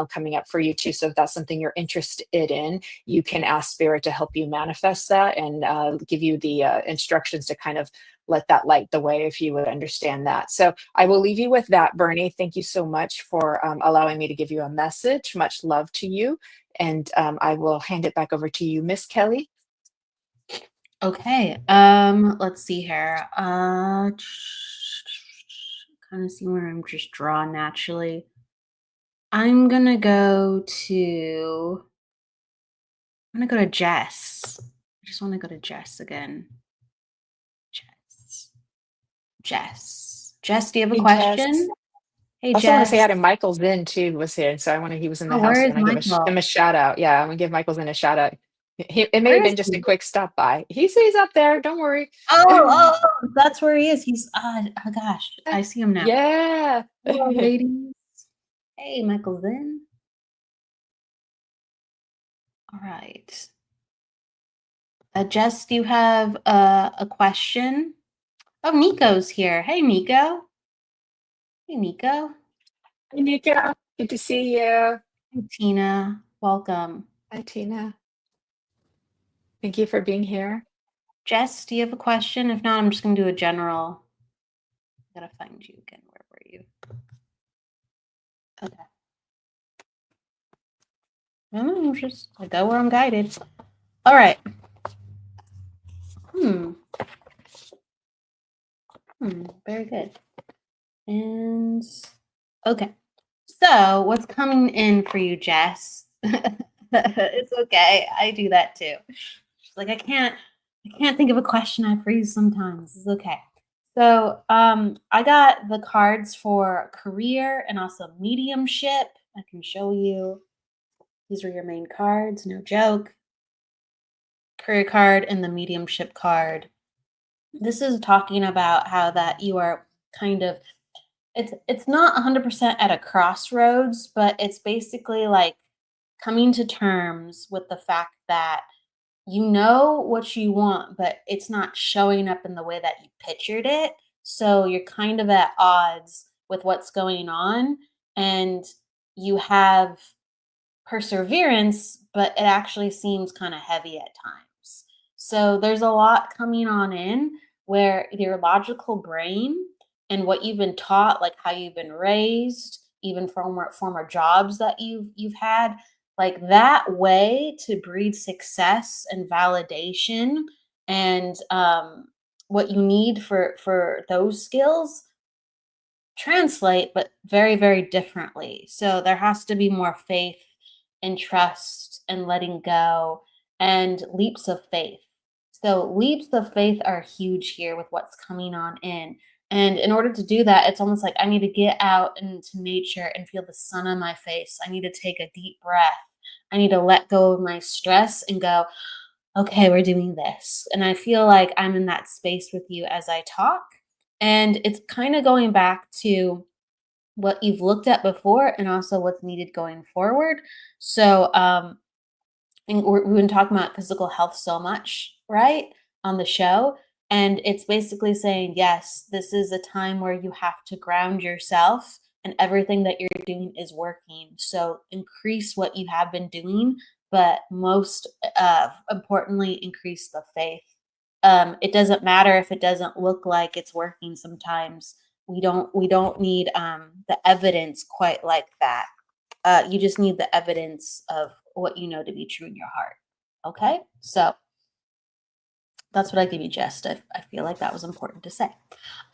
coming up for you too. So if that's something you're interested in, you can ask Spirit to help you manifest that and give you the instructions to kind of let that light the way, if you would understand that. So I will leave you with that, Bernie. Thank you so much for allowing me to give you a message. Much love to you. And I will hand it back over to you, Miss Kelly. Okay. Let's see here. Kind of see where I'm just drawn naturally. I'm gonna go to Jess. I just want to go to Jess again. Jess, do you have a Hey, Jess. question? Hey, I also want to say Jess. hi to Michael Zinn too, was here. So he was in the Oh, house. where So I is want to give Michael? him a shout out. Yeah, I'm gonna give Michael Zinn a shout out. It may Where have is been just a he? quick stop by. He's up there. Don't worry. That's where he is. He's oh gosh, I see him now. Yeah. Hello, ladies. Hey, Michael Zinn. All right. Jess, do you have a question? Oh, Nico's here. Hey, Nico. Hey, Nico. Hi, Nika. Good to see you. Hey, Tina. Welcome. Hi, Tina. Thank you for being here. Jess, do you have a question? If not, I'm just going to do a general. I gotta find you again. Where were you? Okay. I go where I'm guided. All right. Very good. And okay. So what's coming in for you, Jess? It's okay. I do that too. She's like, I can't think of a question. I freeze sometimes. It's okay. So I got the cards for career and also mediumship. I can show you. These are your main cards, no joke. Career card and the mediumship card. This is talking about how that you are kind of it's not 100% at a crossroads, but it's basically like coming to terms with the fact that you know what you want, but it's not showing up in the way that you pictured it. So you're kind of at odds with what's going on, and you have perseverance, but it actually seems kind of heavy at times. So there's a lot coming on in where your logical brain and what you've been taught, like how you've been raised, even from former jobs that you've had, like that way to breed success and validation and what you need for those skills translate, but very, very differently. So there has to be more faith and trust and letting go and leaps of faith. So leaps of faith are huge here with what's coming on in. And in order to do that, it's almost like I need to get out into nature and feel the sun on my face. I need to take a deep breath. I need to let go of my stress and go, okay, we're doing this. And I feel like I'm in that space with you as I talk. And it's kind of going back to what you've looked at before and also what's needed going forward. So, and we've been talking about physical health so much, right, on the show. And it's basically saying, yes, this is a time where you have to ground yourself and everything that you're doing is working. So increase what you have been doing, but most importantly, increase the faith. It doesn't matter if it doesn't look like it's working sometimes. We don't need the evidence quite like that. You just need the evidence of what you know to be true in your heart. Okay? So that's what I give you, Jess. I feel like that was important to say.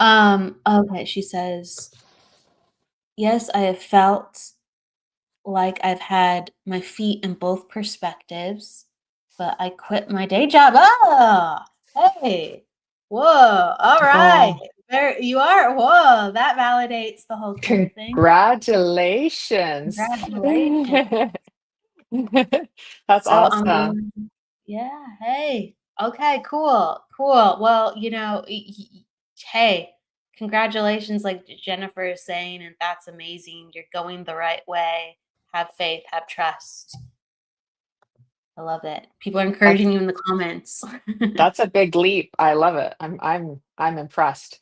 Okay, she says, yes, I have felt like I've had my feet in both perspectives, but I quit my day job. Ah, hey, whoa, all right. Oh, There you are. Whoa, that validates the whole career thing. congratulations. Congratulations. That's So I'm awesome. going, yeah, hey. Okay, cool. Cool. Well, hey, congratulations, like Jennifer is saying, and that's amazing. You're going the right way. Have faith, have trust. I love it. People are That's encouraging you in the comments. that's a big leap. I love it. I'm impressed.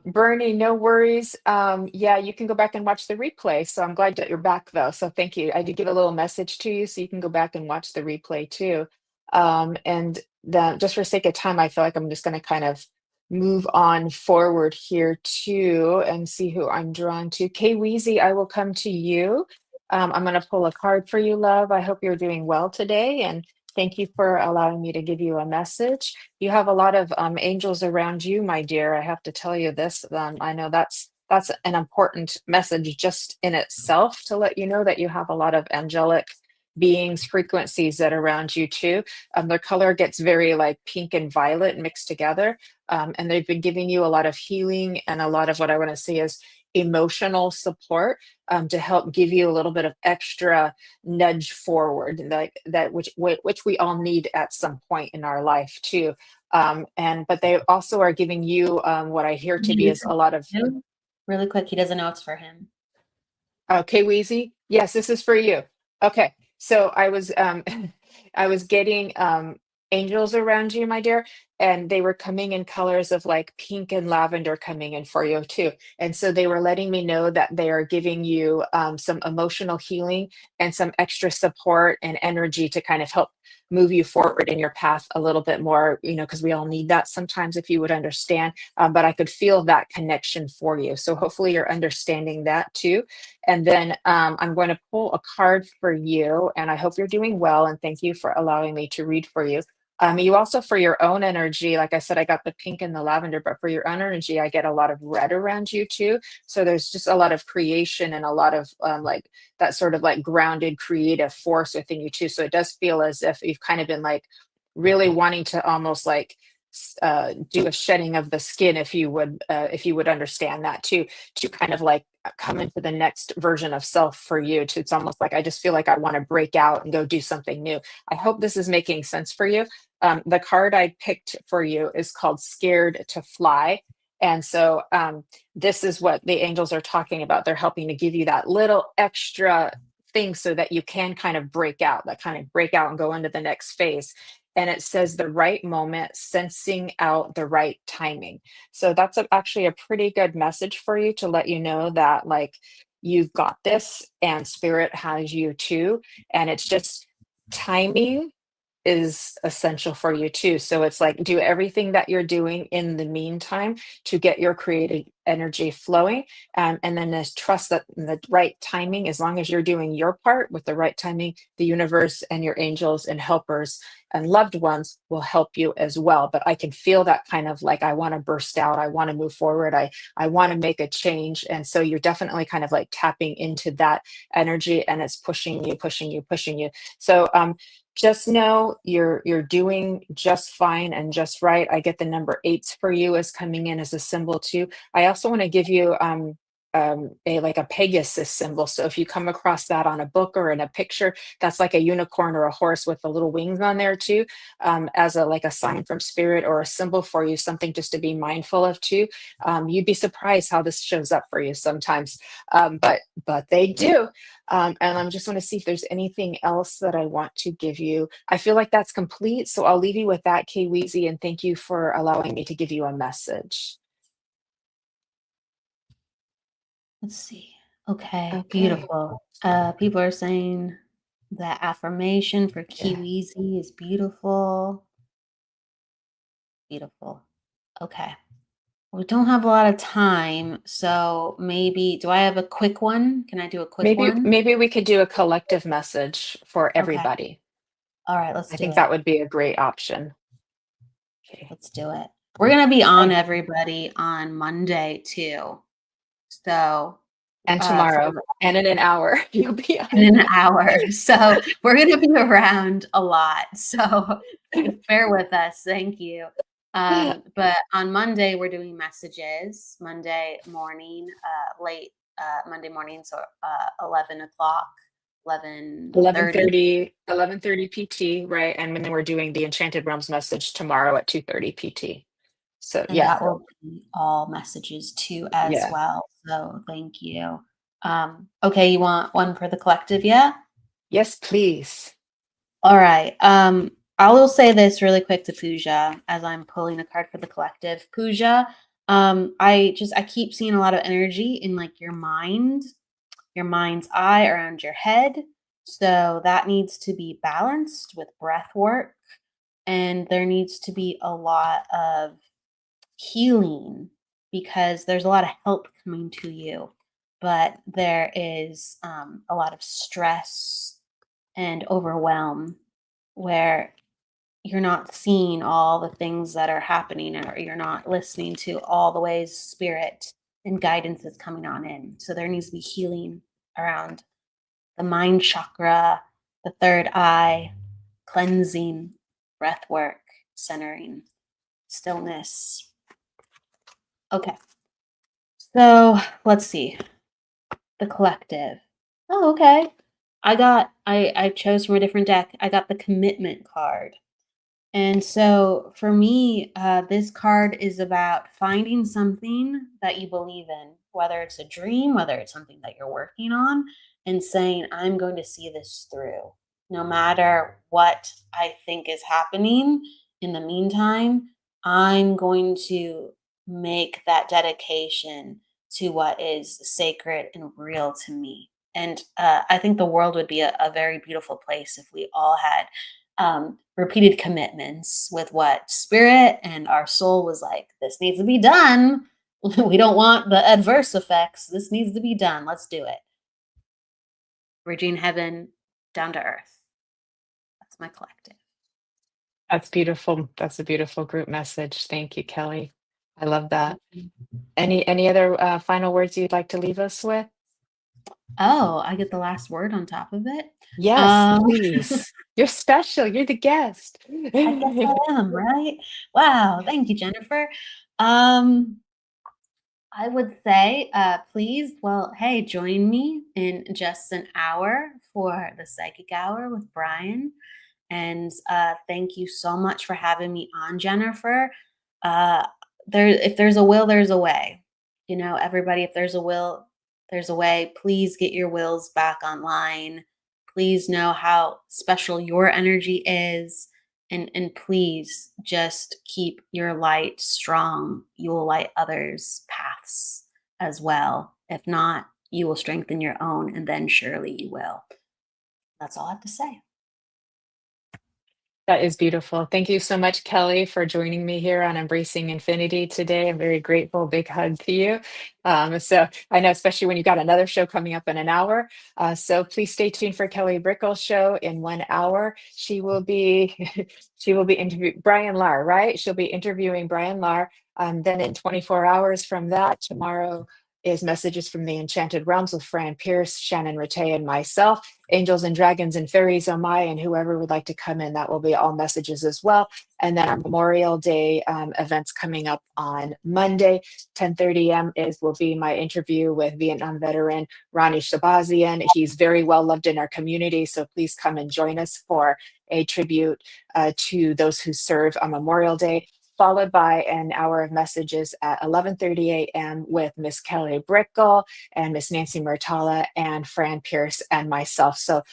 Bernie, no worries. Yeah, you can go back and watch the replay. So I'm glad that you're back though. So thank you. I did give a little message to you so you can go back and watch the replay too. And then just for sake of time, I feel like I'm just going to kind of move on forward here too and see who I'm drawn to. Kay Weezy, I will come to you. I'm going to pull a card for you, love. I hope you're doing well today. And thank you for allowing me to give you a message. You have a lot of angels around you, my dear. I have to tell you this. I know that's an important message just in itself to let you know that you have a lot of angelic beings, frequencies that are around you too. Their color gets very like pink and violet mixed together, and they've been giving you a lot of healing and a lot of what I want to see is emotional support, to help give you a little bit of extra nudge forward, like that, which we all need at some point in our life too. And but they also are giving you what I hear to Name be is is a lot of him. Really quick, he doesn't know it's for him. okay, Wheezy. Yes, this is for you. Okay, so I was I was getting angels around you, my dear, and they were coming in colors of like pink and lavender coming in for you too. And so they were letting me know that they are giving you some emotional healing and some extra support and energy to kind of help move you forward in your path a little bit more, because we all need that sometimes, if you would understand. But I could feel that connection for you. So hopefully you're understanding that too. And then I'm going to pull a card for you, and I hope you're doing well. And thank you for allowing me to read for you. You also, for your own energy, like I said, I got the pink and the lavender, but for your own energy, I get a lot of red around you too. So there's just a lot of creation and a lot of like that sort of like grounded creative force within you too. So it does feel as if you've kind of been like really wanting to almost like do a shedding of the skin, if you would understand that too, to kind of like come into the next version of self for you. To It's almost like I just feel like I want to break out and go do something new. I hope this is making sense for you. The card I picked for you is called Scared to Fly. And so this is what the angels are talking about. They're helping to give you that little extra thing so that you can kind of break out and go into the next phase. and it says the right moment, sensing out the right timing. So that's actually a pretty good message for you to let you know that, like, you've got this and spirit has you too. And it's just timing is essential for you too. So it's like, do everything that you're doing in the meantime to get your creative energy flowing. And then just trust that in the right timing, as long as you're doing your part with the right timing, the universe and your angels and helpers and loved ones will help you as well. But I can feel that kind of like, I want to burst out. I want to move forward. I want to make a change. And so you're definitely kind of like tapping into that energy, and it's pushing you, pushing you, pushing you. So just know you're doing just fine and just right. I get the number 8 for you as coming in as a symbol too. I also want to give you a like a Pegasus symbol. So if you come across that on a book or in a picture, that's like a unicorn or a horse with the little wings on there too, as a like a sign from spirit or a symbol for you, something just to be mindful of too. You'd be surprised how this shows up for you sometimes, but they do. And I'm just want to see if there's anything else that I want to give you. I feel like that's complete, so I'll leave you with that, Kay Weezy, and thank you for allowing me to give you a message. Let's see. Okay, Okay. beautiful. People are saying that affirmation for Yeah. Kiwizi is beautiful. Beautiful. Okay. We don't have a lot of time, so maybe do I have a quick one? Can I do a quick Maybe one? maybe we could do a collective message for Okay. everybody. All right, let's I do think it. that would be a great option. Okay. Let's do it. We're gonna be on And, everybody on Monday too. So and for tomorrow and in an hour you'll be in on. an hour. So we're gonna be around a lot. So bear with us. Thank you. But on Monday we're doing messages. Monday morning, late Monday morning, so 11 o'clock, 11:30. 11:30 PT, right? And then we're doing the Enchanted Realms message tomorrow at 2:30 PT. So And yeah, that will be all messages too as yeah. well. So thank you. Okay, you want one for the collective, yeah? Yes, please. All right. I will say this really quick to Pooja as I'm pulling a card for the collective. Pooja, I keep seeing a lot of energy in like your mind's eye around your head. So that needs to be balanced with breath work. And there needs to be a lot of healing because there's a lot of help coming to you, but there is a lot of stress and overwhelm where you're not seeing all the things that are happening or you're not listening to all the ways spirit and guidance is coming on in. So there needs to be healing around the mind chakra, the third eye, cleansing, breath work, centering, stillness. Okay. So let's see. The collective. Oh, okay. I chose from a different deck. I got the commitment card. And so for me, this card is about finding something that you believe in, whether it's a dream, whether it's something that you're working on, and saying, I'm going to see this through. No matter what I think is happening in the meantime, I'm going to make that dedication to what is sacred and real to me. And I think the world would be a very beautiful place if we all had repeated commitments with what spirit and our soul was like. This needs to be done. We don't want the adverse effects. This needs to be done. Let's do it. Bridging heaven down to earth. That's my collective. That's beautiful. That's a beautiful group message. Thank you, Kelly. I love that. Any other final words you'd like to leave us with? Oh, I get the last word on top of it. Yes, Um, please. You're special. You're the guest. I guess I am, right? Wow. Thank you, Jennifer. Um, I would say, please, well, hey, join me in just an hour for the Psychic Hour with Brian. And thank you so much for having me on, Jennifer. Uh, if there's a will, there's a way. You know, everybody, if there's a will, there's a way. Please get your wills back online. Please know how special your energy is. And please just keep your light strong. You will light others' paths as well. If not, you will strengthen your own, and then surely you will. That's all I have to say. That is beautiful. Thank you so much, Kelly, for joining me here on Embracing Infinity today. I'm very grateful. Big hug to you. So I know, especially when you got another show coming up in an hour. So please stay tuned for Kelly Brickel's show in 1 hour. She will be she will be interviewing Brian Lahr, right? She'll be interviewing Brian Lahr. Then in 24 hours from that, tomorrow is Messages from the Enchanted Realms with Fran Pierce, Shannon Rattay, and myself. Angels and Dragons and Fairies, oh my, and whoever would like to come in, that will be all messages as well. And then our Memorial Day events coming up on Monday, 10:30 a.m. will be my interview with Vietnam veteran Ronnie Shabazian. He's very well loved in our community, so please come and join us for a tribute to those who serve on Memorial Day, followed by an hour of messages at 11:30 a.m. with Miss Kelly Brickel and Miss Nancy Murtala and Fran Pierce and myself. So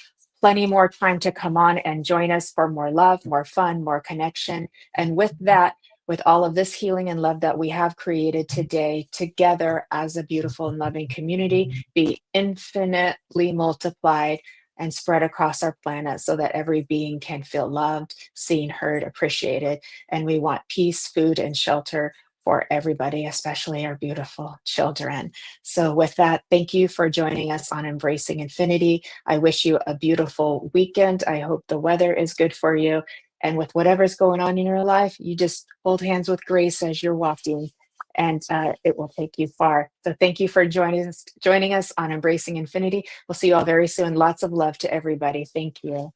plenty more time to come on and join us for more love, more fun, more connection. And with that, with all of this healing and love that we have created today together as a beautiful and loving community, be infinitely multiplied and spread across our planet so that every being can feel loved, seen, heard, appreciated. And we want peace, food, and shelter for everybody, especially our beautiful children. So with that, thank you for joining us on Embracing Infinity. I wish you a beautiful weekend. I hope the weather is good for you. And with whatever's going on in your life, you just hold hands with grace as you're walking, and it will take you far. So thank you for joining us on Embracing Infinity. We'll see you all very soon. Lots of love to everybody. Thank you.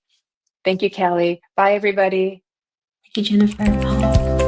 Thank you, Kelly. Bye, everybody. Thank you, Jennifer. Bye.